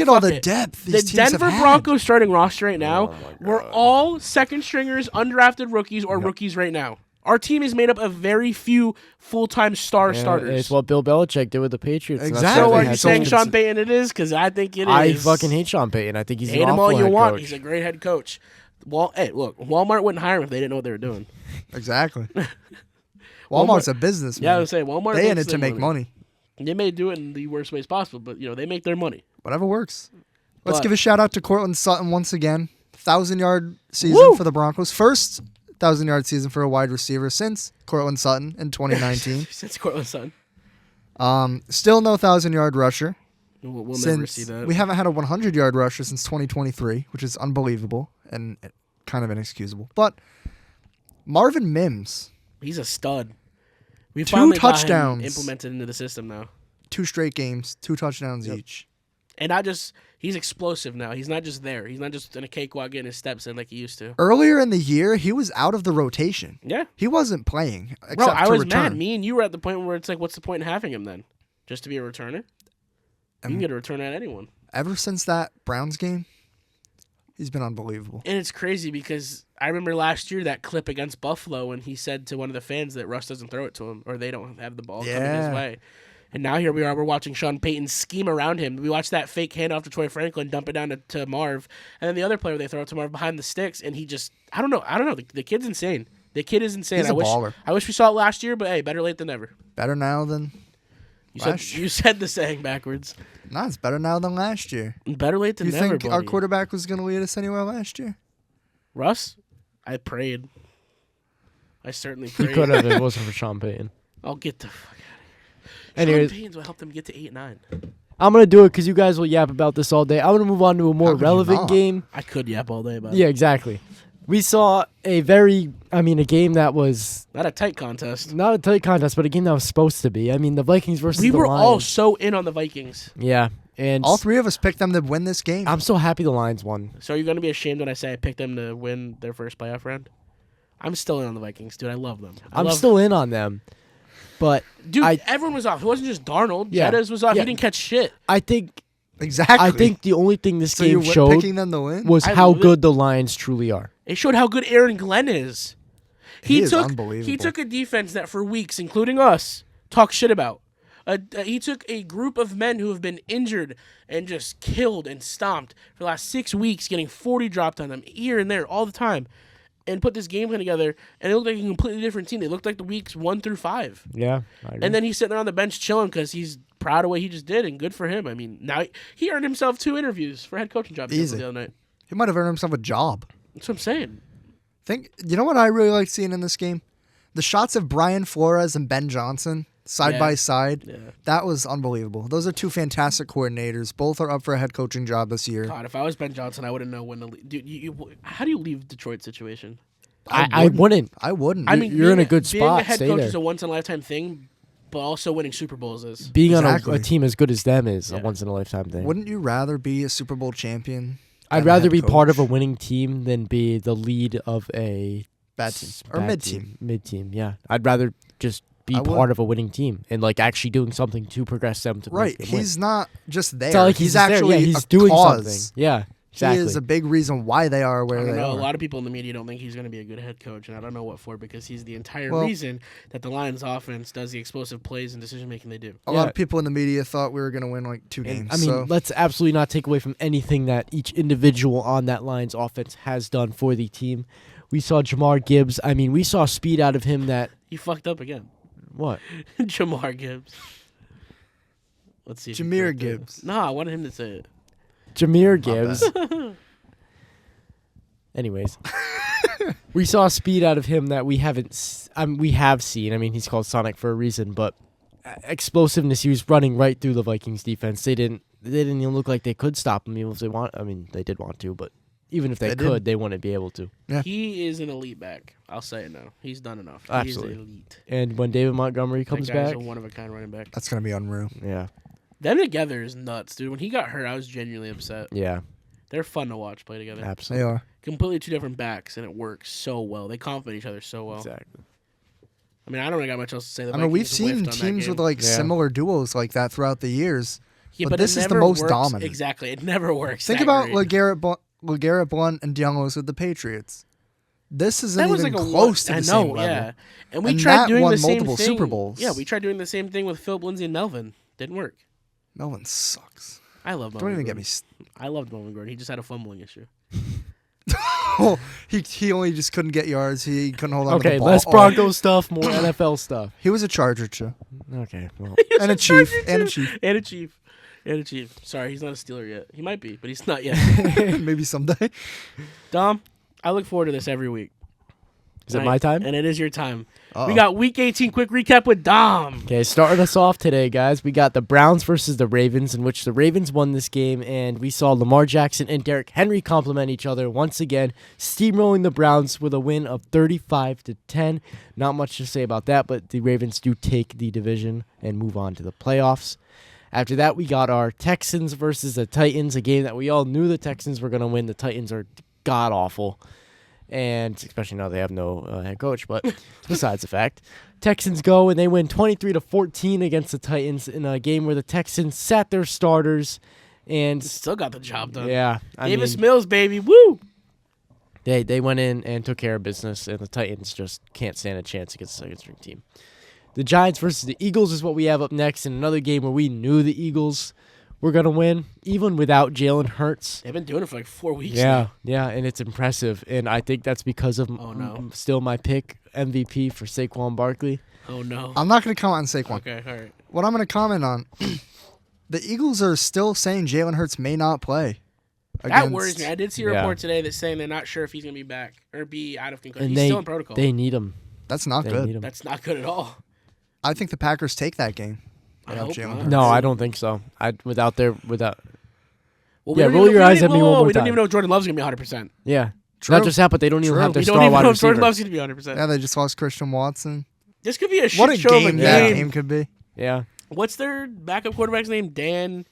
at all the depth these the teams Denver have had. Broncos starting roster right now. We're all second stringers, undrafted rookies, or rookies right now. Our team is made up of very few full-time starters. It's what Bill Belichick did with the Patriots. and that's Exactly. why So they are had you so saying many- Sean Payton it is? Because I think it is. I fucking hate Sean Payton. I think he's Hate an him all awful you head want. coach. He's a great head coach. Hey, look, Walmart wouldn't hire him if they didn't know what they were doing. Exactly. Walmart's a business. Yeah, I man. was saying Walmart. They in makes it to their make money. They may do it in the worst ways possible, but they make their money. Whatever works. Let's But- give a shout out to Cortland Sutton once again. 1,000-yard season Woo! for the Broncos. First 1,000-yard season for a wide receiver since Cortland Sutton in 2019. Since Cortland Sutton, Still no 1,000-yard rusher. we'll never Since see that. we haven't had a 100-yard rusher since 2023, which is unbelievable and kind of inexcusable. But Marvin Mims, He's a stud. We 2 finally got him touchdowns. implemented into the system now, 2 straight games, 2 touchdowns each. and not just he's explosive now. He's not just there. He's not just in a cakewalk getting his steps in like he used to. Earlier in the year, he was out of the rotation. Yeah, He wasn't playing except bro, I to was return. mad. Me and you were at the point where it's like, what's the point in having him then? Just to be a returner? You can get a return at anyone. Ever since that Browns game, he's been unbelievable. And it's crazy because I remember last year that clip against Buffalo when he said to one of the fans that Russ doesn't throw it to him or they don't have the ball coming his Yeah. way. And now here we are, we're watching Sean Payton scheme around him. We watched that fake handoff to Troy Franklin, dump it down to Marv. And then the other player, they throw it to Marv behind the sticks, and he just, I don't know. The kid's insane. The kid is insane. He's a baller. I wish we saw it last year, but hey, better late than never. Better now than last year. You said the saying backwards. No, it's better now than last year. Better late than You never, think our buddy. quarterback was going to lead us anywhere last year? Russ? I prayed. I certainly He prayed. could have if it wasn't for Sean Payton. I'll get the fuck out of here. Anyways, Sean Payton's what helped them get to 8-9. I'm going to do it because you guys will yap about this all day. I want to move on to a more How could you relevant not? game. I could yap all day about it. Yeah, exactly. We saw a game that was Not a tight contest. not a tight contest, but a game that was supposed to be. I mean, the Vikings versus We the were all Lions. so in on the Vikings. Yeah, and All 3 of us picked them to win this game. I'm so happy the Lions won. So are you going to be ashamed when I say I picked them to win their first playoff round? I'm still in on the Vikings, dude. I love them. I'm still in on them, but Dude, everyone was off. It wasn't just Darnold. Yeah. Jettas was off. Yeah. He didn't catch shit. I think Exactly. the only thing this so game you're showed picking them to win? was I how love it. good the Lions truly are. It showed how good Aaron Glenn is. He is took unbelievable. He took a defense that for weeks, including us, talk shit about. He took a group of men who have been injured and just killed and stomped for the last 6 weeks, getting 40 dropped on them here and there all the time, and put this game plan together, and it looked like a completely different team. They looked like the weeks 1 through 5. Yeah, I agree. And then he's sitting there on the bench chilling because he's proud of what he just did, and good for him. I mean, now he earned himself 2 interviews for head coaching job Easy. the other night. He might have earned himself a job. That's what I'm saying. You know what I really liked seeing in this game? The shots of Brian Flores and Ben Johnson side Yeah. by side. Yeah. That was unbelievable. Those are 2 fantastic coordinators. Both are up for a head coaching job this year. God, if I was Ben Johnson, I wouldn't know when to leave. Dude, how do you leave Detroit situation? I wouldn't. I wouldn't. I mean, You're in being a good Being a spot. head Stay coach there. is a once in a lifetime thing, but also winning Super Bowls is. Being on Exactly. a team as good as them is Yeah. a once in a lifetime thing. Wouldn't you rather be a Super Bowl champion? I'd than a rather head be part of a coach? winning team than be the lead of a Bad team. Or bad mid-team. Mid-team, yeah. I'd rather just be I would. part of a winning team and like actually doing something to progress them to Right. make them win. He's not just there. It's not like he's just there. actually Yeah, he's a doing cause. something. Yeah, exactly. He is a big reason why they are I where don't they know. are. A lot of people in the media don't think he's going to be a good head coach, and I don't know what for because he's the entire Well- reason that the Lions offense does the explosive plays and decision making they do. A lot Yeah. of people in the media thought we were going to win like 2 games. I mean, so. let's absolutely not take away from anything that each individual on that Lions offense has done for the team. We saw Jamar Gibbs. I mean, we saw speed out of him that He fucked up again. what? Jamar Gibbs. Let's see. if he Jameer corrected it. Gibbs. No, I wanted him to say it. Jameer Gibbs. Anyways, we saw speed out of him that we haven't. We have seen. I mean, he's called Sonic for a reason, but explosiveness. He was running right through the Vikings defense. They didn't even look like they could stop him, even if they want. I mean, they did want to, but even if they They could, they wouldn't be able to. Yeah. He is an elite back. I'll say it now. He's done enough. Absolutely. He's elite. And when David Montgomery comes that guy's back, a one of a kind running back. That's going to be unreal. yeah, Them together is nuts, dude. When he got hurt, I was genuinely upset. yeah, They're fun to watch play together. They absolutely, are. Completely 2 different backs, and it works so well. They complement each other so well. exactly. I mean, I don't really got much else to say. The I mean, we've Vikings seen whiffed on that teams with game. like Yeah. similar duos like that throughout the years. Yeah, but but this it is the never most works. dominant. Exactly, it never works. Think that about great. LeGarrette Blunt and Diallo's with the Patriots. This isn't That was even like close to the same level. yeah. And we And tried that doing won the same multiple thing. Super Bowls. Yeah, we tried doing the same thing with Philip Lindsay and Melvin. Didn't work. Melvin sucks. I love Melvin. Don't even get Gordon. me. I loved Melvin Gordon. He just had a fumbling issue. Oh, he only just couldn't get yards. He couldn't hold on to the Okay, ball. less Broncos stuff, more NFL stuff. He was a Charger too, Okay, well, and a Chief, and a Chief. And a Chief. And a Chief. Sorry, he's not a Steeler yet. He might be, but he's not yet. Maybe someday. Dom, I look forward to this every week. is it my time? And it is your time. Uh-oh. We got Week 18 quick recap with Dom. Okay, starting us off today, guys. We got the Browns versus the Ravens, in which the Ravens won this game, and we saw Lamar Jackson and Derrick Henry complement each other once again, steamrolling the Browns with a win of 35-10. Not much to say about that, but the Ravens do take the division and move on to the playoffs. After that, we got our Texans versus the Titans, a game that we all knew the Texans were going to win. The Titans are god-awful. And especially now they have no head coach, but besides the fact, Texans go and they win 23-14 against the Titans in a game where the Texans sat their starters and Still got the job done. yeah, Davis Mills, baby. Woo! they went in and took care of business, and the Titans just can't stand a chance against a second-string team. The Giants versus the Eagles is what we have up next in another game where we knew the Eagles were going to win, even without Jalen Hurts. They've been doing it for like 4 weeks now. Yeah, and it's impressive. And I think that's because of still my pick, MVP for Saquon Barkley. Oh, no. I'm not going to comment on Saquon. Okay, all right. What I'm going to comment on, the Eagles are still saying Jalen Hurts may not play. That worries me. I did see a Yeah. report today that's saying they're not sure if he's going to be back or be out of concussion. And He's still in protocol. They need him. That's not They good. need him. That's not good at all. I think the Packers take that game. I without hope Jalen not. Hurts. No, I don't think so. Without. Well, Yeah, don't roll even- your we don't eyes even- at me whoa, one more We don't time. even know if Jordan Love's going to be 100%. Yeah. True. Not just that, but they don't even True. have their We don't star even wide know if Jordan receiver. Love's going to be 100%. Yeah, they just lost Christian Watson. This could be a shit What a show of a game that game. game could be. Yeah. What's their backup quarterback's name? Dan.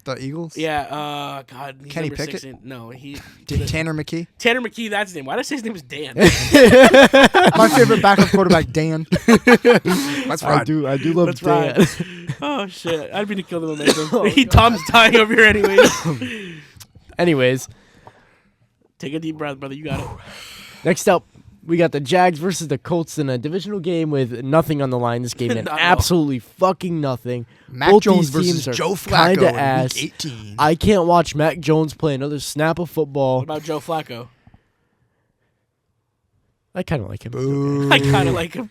The Eagles? Yeah, God. He's Kenny number Pickett? 16. No, he. Tanner McKee? Tanner McKee, that's his name. Why did I say his name was Dan? My favorite backup quarterback, Dan. That's right. I do love That's Dan. right. Oh, shit. I'd be to kill the momentum. Tom's dying over here anyways. Anyways, Take a deep breath, brother. You got it. next up, we got the Jags versus the Colts in a divisional game with nothing on the line. This game meant Not at all. absolutely fucking nothing. Mac Both Jones these teams versus are Joe Flacco kinda in ass. Week 18. I can't watch Mac Jones play another snap of football. What about Joe Flacco? I kind of like him. Boo. I kind of like him.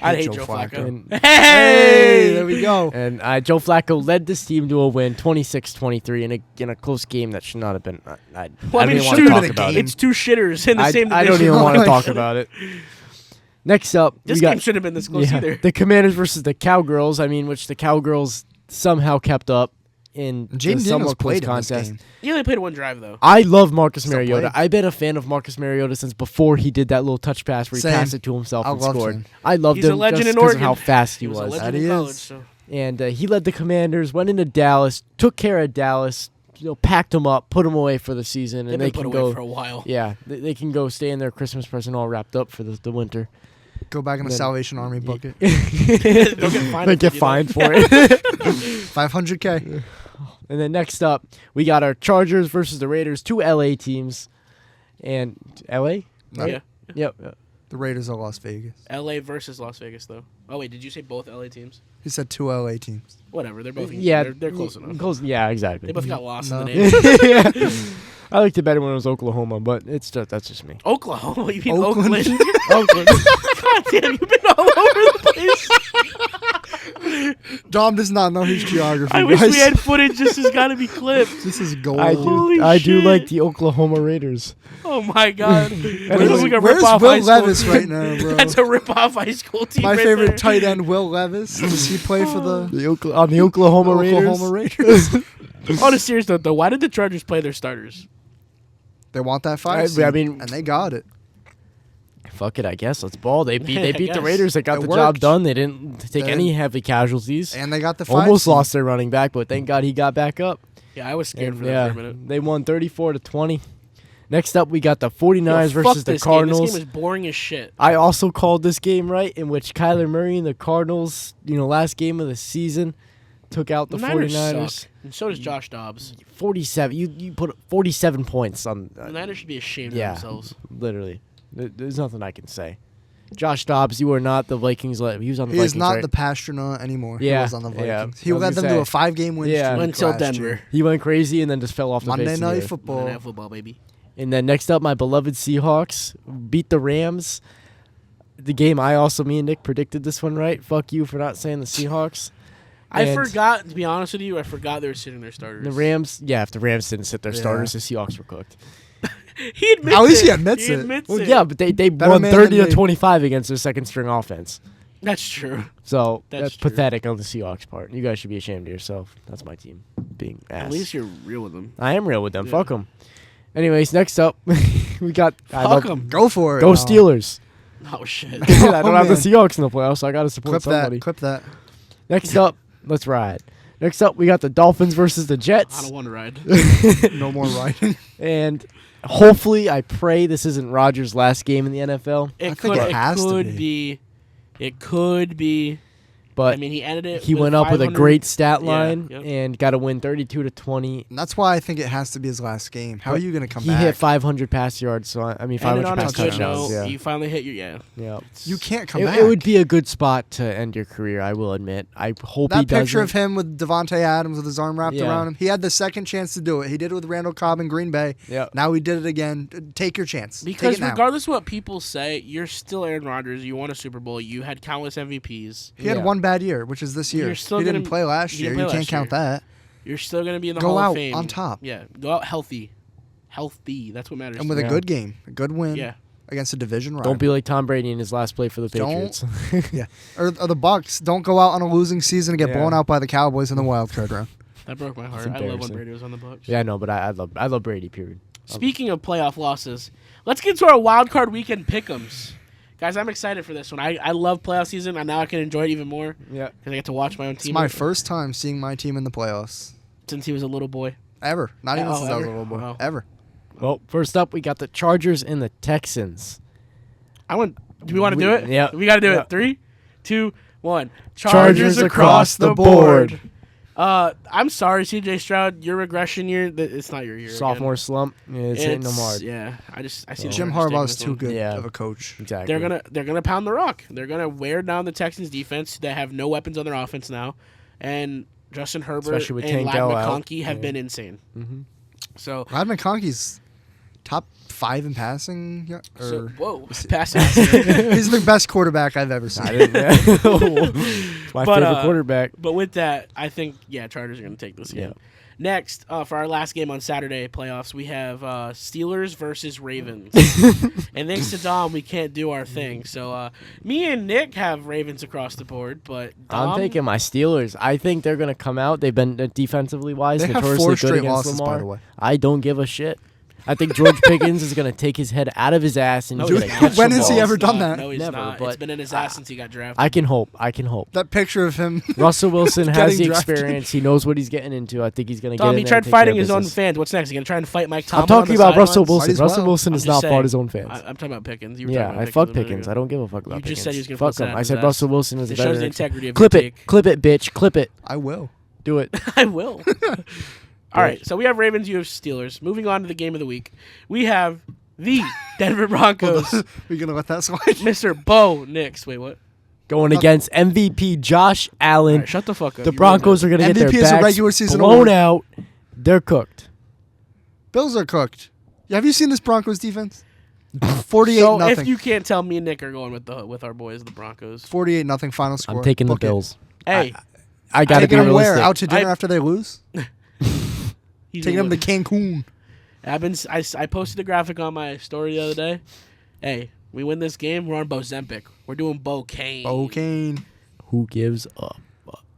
I hate Joe Flacco. Flacco. And, Hey, there we go. and Joe Flacco led this team to a win, 26-23, in a close game that should not have been. I Well, I don't mean, even want shoot, to talk a about game. it. It's two shitters in the same division. I don't even want to Like- talk about it. Next up, This we got game shouldn't have been this close either. the Commanders versus the Cowgirls. I mean, which the Cowgirls somehow kept up in Jaden a Daniels somewhat close played in this contest. game. He only played one drive, though. I love Marcus Still Mariota. played. I've been a fan of Marcus Mariota since before he did that little touch pass where he Same. passed it to himself I and loved scored. him. I loved He's a him legend just in because of Oregon. how fast he was a was. legend That in he college. is. So. And he led the Commanders, went into Dallas, took care of Dallas, packed them up, put them away for the season, They've and been they put can away go. for a while. Yeah, they can go stay in their Christmas present all wrapped up for the winter. Go back in the Then- Salvation Army bucket. Don't get fined. They if get you do fined that. for it. 500K. And then next up, we got our Chargers versus the Raiders, two LA teams. And LA? No, Yeah. Yep. The Raiders are Las Vegas. LA versus Las Vegas, though. Oh, wait. Did you say both LA teams? He said two LA teams. Whatever. They're both. Yeah, They're close enough. Close. Yeah, exactly. They both got lost No. in the name. Yeah. I liked it better when it was Oklahoma, but that's just me. Oklahoma. You mean Oakland. Oakland? Oakland. God damn, you've been all over the place. Dom does not know his geography. I wish guys. we had footage. This has got to be clipped. This is gold. Holy I do shit. like the Oklahoma Raiders. Oh my god. That Where's, looks like a where's rip-off Will high school Levis team. right now, bro? That's a rip-off high school team. My right favorite there. tight end, Will Levis. Does he play for the On the Oklahoma Raiders. Oklahoma Raiders? On a serious note, though, why did the Chargers play their starters? They want that I 5 seed, mean- and they got it. Fuck it, I guess. Let's ball. They beat I the guess. Raiders. They got It the job worked. done. They didn't take Then- any heavy casualties. And they got the 5 Almost seed. lost their running back, but thank God he got back up. Yeah, I was scared And, for that for a minute. they won 34-20. Next up, we got the 49ers Yo, fuck versus the this Cardinals. Game. This game is boring as shit. I also called this game right, in which Kyler Murray and the Cardinals, last game of the season, took out the Niners 49ers. suck. And so does Josh Dobbs. 47. You put 47 points on. The Niners should be ashamed yeah. of themselves. Literally. There's nothing I can say. Josh Dobbs, you are not the Vikings. He was on the He Vikings, is not right? the Pastronaut anymore. Yeah, He was on the yeah. Vikings. He I was led them gonna to a say. 5-game win Yeah. streak Until last Denver. year. He went crazy and then just fell off the Monday face of the Night earth. Football. Monday Night Football, baby. And then next up, my beloved Seahawks beat the Rams. The game me and Nick predicted this one right. Fuck you for not saying the Seahawks. I And forgot, to be honest with you, I forgot they were sitting their starters. The Rams, if the Rams didn't sit their Yeah. starters, the Seahawks were cooked. He admits At least it. he admits it. admits Well, it. yeah, but they Better won man 30 than to me. 25 against their second string offense. That's true. So That's that's true. pathetic on the Seahawks part. You guys should be ashamed of yourself. That's my team being ass. At least you're real with them. I am real with them. Yeah. Fuck them. Anyways, next up, we got Fuck them. Go for it. Go Steelers. Oh, shit. I don't have the man. Seahawks in the playoffs, so I got to support Clip somebody. that. Clip that. Next up, let's ride. Next up, we got the Dolphins versus the I Jets. don't want to ride. No more riding. And hopefully, I pray this isn't Rodgers' last game in the NFL. It I could, think it has to could be. It could be. But I mean, he ended it. he with went up with a 500 great stat Yeah, line yep. and got to win 32-20. And that's why I think it has to be his last game. How are you going to come He back? hit 500 pass yards. So I mean, Ended 500 on a pass good touchdowns. note. Yeah. You finally hit your Yeah. You can't come It, back. it would be a good spot to end your career, I will admit. I hope he that picture doesn't. of him with Devontae Adams with his arm wrapped Yeah. around him. He had the second chance to do it. He did it with Randall Cobb in Green Bay. Yeah. Now he did it again. Take your chance. Take Because it now. regardless of what people say, you're still Aaron Rodgers. You won a Super Bowl. You had countless MVPs. He had Yeah. one bad year, which is this year. You're still He didn't gonna- play last he year. didn't You play can't last count year. that. You're still going to be in the Go Hall out of Fame. on top. Yeah. Go out healthy. Healthy. That's what matters. And with Yeah. a good game, a good win Yeah. against a division rival. Don't be like Tom Brady in his last play for the Don't- Patriots. Yeah. Or the Bucks. Don't go out on a losing season and get Yeah. blown out by the Cowboys in the wild card round. That broke my heart. That's I love when embarrassing. Brady was on the Bucks. Yeah, I know, but I love Brady, period. Speaking of playoff losses, let's get to our wild card weekend pick'ems. Guys, I'm excited for this one. I love playoff season, and now I can enjoy it even more Yeah. because I get to watch my own It's team. my first time seeing my team in the playoffs. Since he was a little boy. Ever. Not even Oh, since I was a ever? little boy. Wow. Ever. Well, first up, we got the Chargers and the Texans. Do we want to do it? Yeah. We got to do Yeah. it. 3, 2, 1. Chargers across the board. I'm sorry, CJ Stroud. Your regression year, it's not your year. Sophomore slump. Yeah, it's ain't no more. Yeah, I see. the Jim Chargers taking Harbaugh's this too one. good Yeah. of a coach. Exactly. They're gonna pound the rock. They're gonna wear down the Texans defense. They have no weapons on their offense now, and Justin Herbert Especially with and Tank Ladd Dell out. McConkey have Yeah. been insane. Mhm. So, Rod McConkey's top 5 in passing. Yeah, so or whoa, passing. he's the best quarterback I've ever seen. I didn't. My But, favorite quarterback. But with that, I think Chargers are gonna take this game. Yeah. Next, for our last game on Saturday playoffs, we have Steelers versus Ravens. And thanks to Dom, we can't do our thing. So me and Nick have Ravens across the board, but Dom, I'm taking my Steelers. I think they're going to come out. They've been defensively wise, They have notoriously 4 good straight against losses, Lamar. by the way. I don't give a shit. I think George Pickens is going to take his head out of his ass and No, he's he's going to not. catch When the has he balls. ever done Not. that? No, he's Never, not. It's but- been in his ass since he got drafted. I can hope. That picture of him. Russell Wilson has Getting the drafted. experience. He knows what he's getting into. I think he's going to get Dom, in he there tried and take fighting care of his own business. fans. What's next? He gonna try and fight Mike Tomlin? I'm talking on the about Russell sidelines? Might Wilson. as Russell well. Wilson I'm has just not saying. fought his own fans. I'm talking about Pickens. You were Yeah, talking about I Pickens fuck a minute Pickens. ago. I don't give a fuck about You Pickens. just said he was gonna fuck put that him. in I his said ass. Russell Wilson is a It shows better. the integrity of Clip your it. take. Clip it, bitch. Clip it. I will. Do it. I will. All right, so we have Ravens, you have Steelers. Moving on to the game of the week, we have the Denver Broncos, We're going to let that slide? Mr. Bo Nix. Wait, what? Going against MVP Josh Allen. All right, shut the fuck up. The You Broncos are going to get their MVP is a backs regular season blown award. out. They're cooked. Bills are cooked. Have you seen this Broncos defense? ruined it. 48 So nothing. if you can't tell, me and Nick are going with our boys, the Broncos. 48 nothing final score. I'm taking the Book it. Bills. Hey, I got to be Taking them where? realistic. Out to dinner I- after they lose? he's Taking a them to Cancun. I posted a graphic on my story the other day. Hey, we win this game, we're on Bozempic. We're doing Bo-Kane. O'Kane. Who gives up?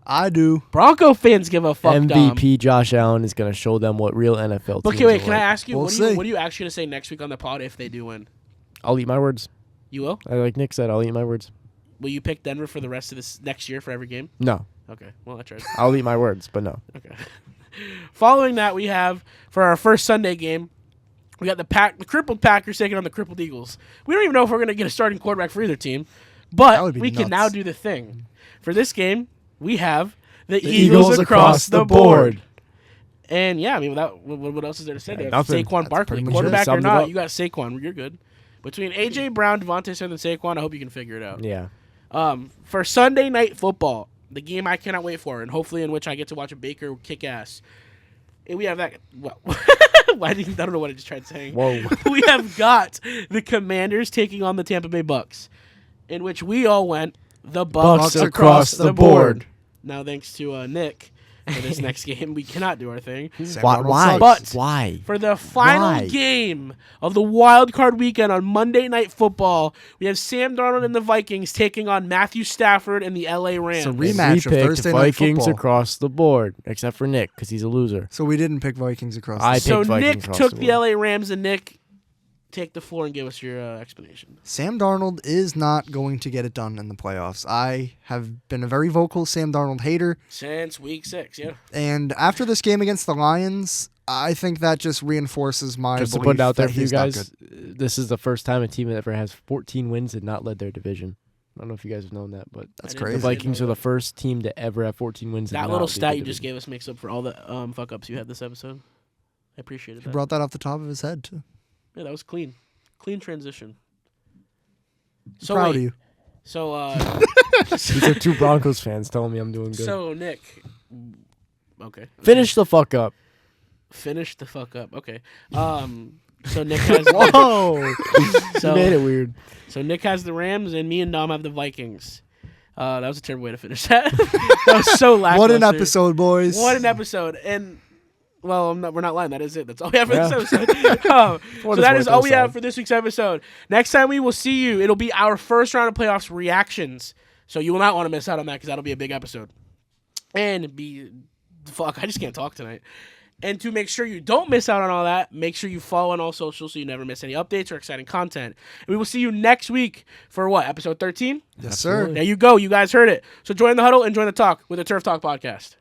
I do. Bronco fans give a fuck. MVP Josh Allen is going to show them what real NFL Dom. teams Okay, wait. are Can I like. ask you We'll what see. are you actually gonna say next week on the pod if they do win? I'll eat my words. You will? Like Nick said, I'll eat my words. Will you pick Denver for the rest of this next year for every game? No. Okay. Well, I tried. I'll eat my words, but no. Okay. Following that, we have for our first Sunday game, we got the crippled Packers taking on the crippled Eagles. We don't even know if we're gonna get a starting quarterback for either team, That but would be we can nuts. now do the thing. For this game, we have the Eagles Eagles across the board. And yeah, I mean, what else is there to say? There? Nothing. Saquon That's Barkley, pretty much it. quarterback or Summed it not, up. you got Saquon. You're good. Between A.J. Brown, Devontae Smith, and Saquon, I hope you can figure it out. Yeah. For Sunday Night Football, the game I cannot wait for, and hopefully in which I get to watch a Baker kick ass. And we have that. Well, I don't know what I just tried saying. Whoa. We have got the Commanders taking on the Tampa Bay Bucks, in which we all went the Bucks across the board. Now, thanks to Nick for this next game, we cannot do our thing. Why? But Why? for the final game of the wild card weekend on Monday Night Football, we have Sam Darnold and the Vikings taking on Matthew Stafford and the LA Rams. So rematch of Thursday Night Vikings Football. across the board, except for Nick because he's a loser. So we didn't pick Vikings across. I the picked So Vikings Nick across took the the board. LA Rams, and Nick, take the floor and give us your explanation. Sam Darnold is not going to get it done in the playoffs. I have been a very vocal Sam Darnold hater. Since week 6, yeah. And after this game against the Lions, I think that just reinforces my Just to belief put it out there that for you he's not guys, good. this is the first time a team that ever has 14 wins and not led their division. I don't know if you guys have known that, but That's I didn't crazy. the know Vikings that. are the first team to ever have 14 wins. That and little not lead stat the you just division. gave us makes up for all the fuck-ups you had this episode. I appreciated He that. brought that off the top of his head, too. Yeah, that was clean. Clean transition. So Proud wait, of you. So, These are two Broncos fans telling me I'm doing good. so Nick, okay. Finish the fuck up. Finish the fuck up. Okay. So Nick has Whoa! so, You made it weird. So Nick has the Rams, and me and Dom have the Vikings. That was a terrible way to finish that. That was so lackluster. What an episode, boys. What an episode. And, well, we're not lying. That is it. That's all we have for Yeah. this episode. So What that worth, is all those we have songs. for this week's episode. Next time we will see you, it'll be our first round of playoffs reactions. So you will not want to miss out on that because that'll be a big episode. And I just can't talk tonight. And to make sure you don't miss out on all that, make sure you follow on all socials so you never miss any updates or exciting content. And we will see you next week for what, episode 13? Yes, sir. There you go. You guys heard it. So join the huddle and join the talk with the Turf Talk podcast.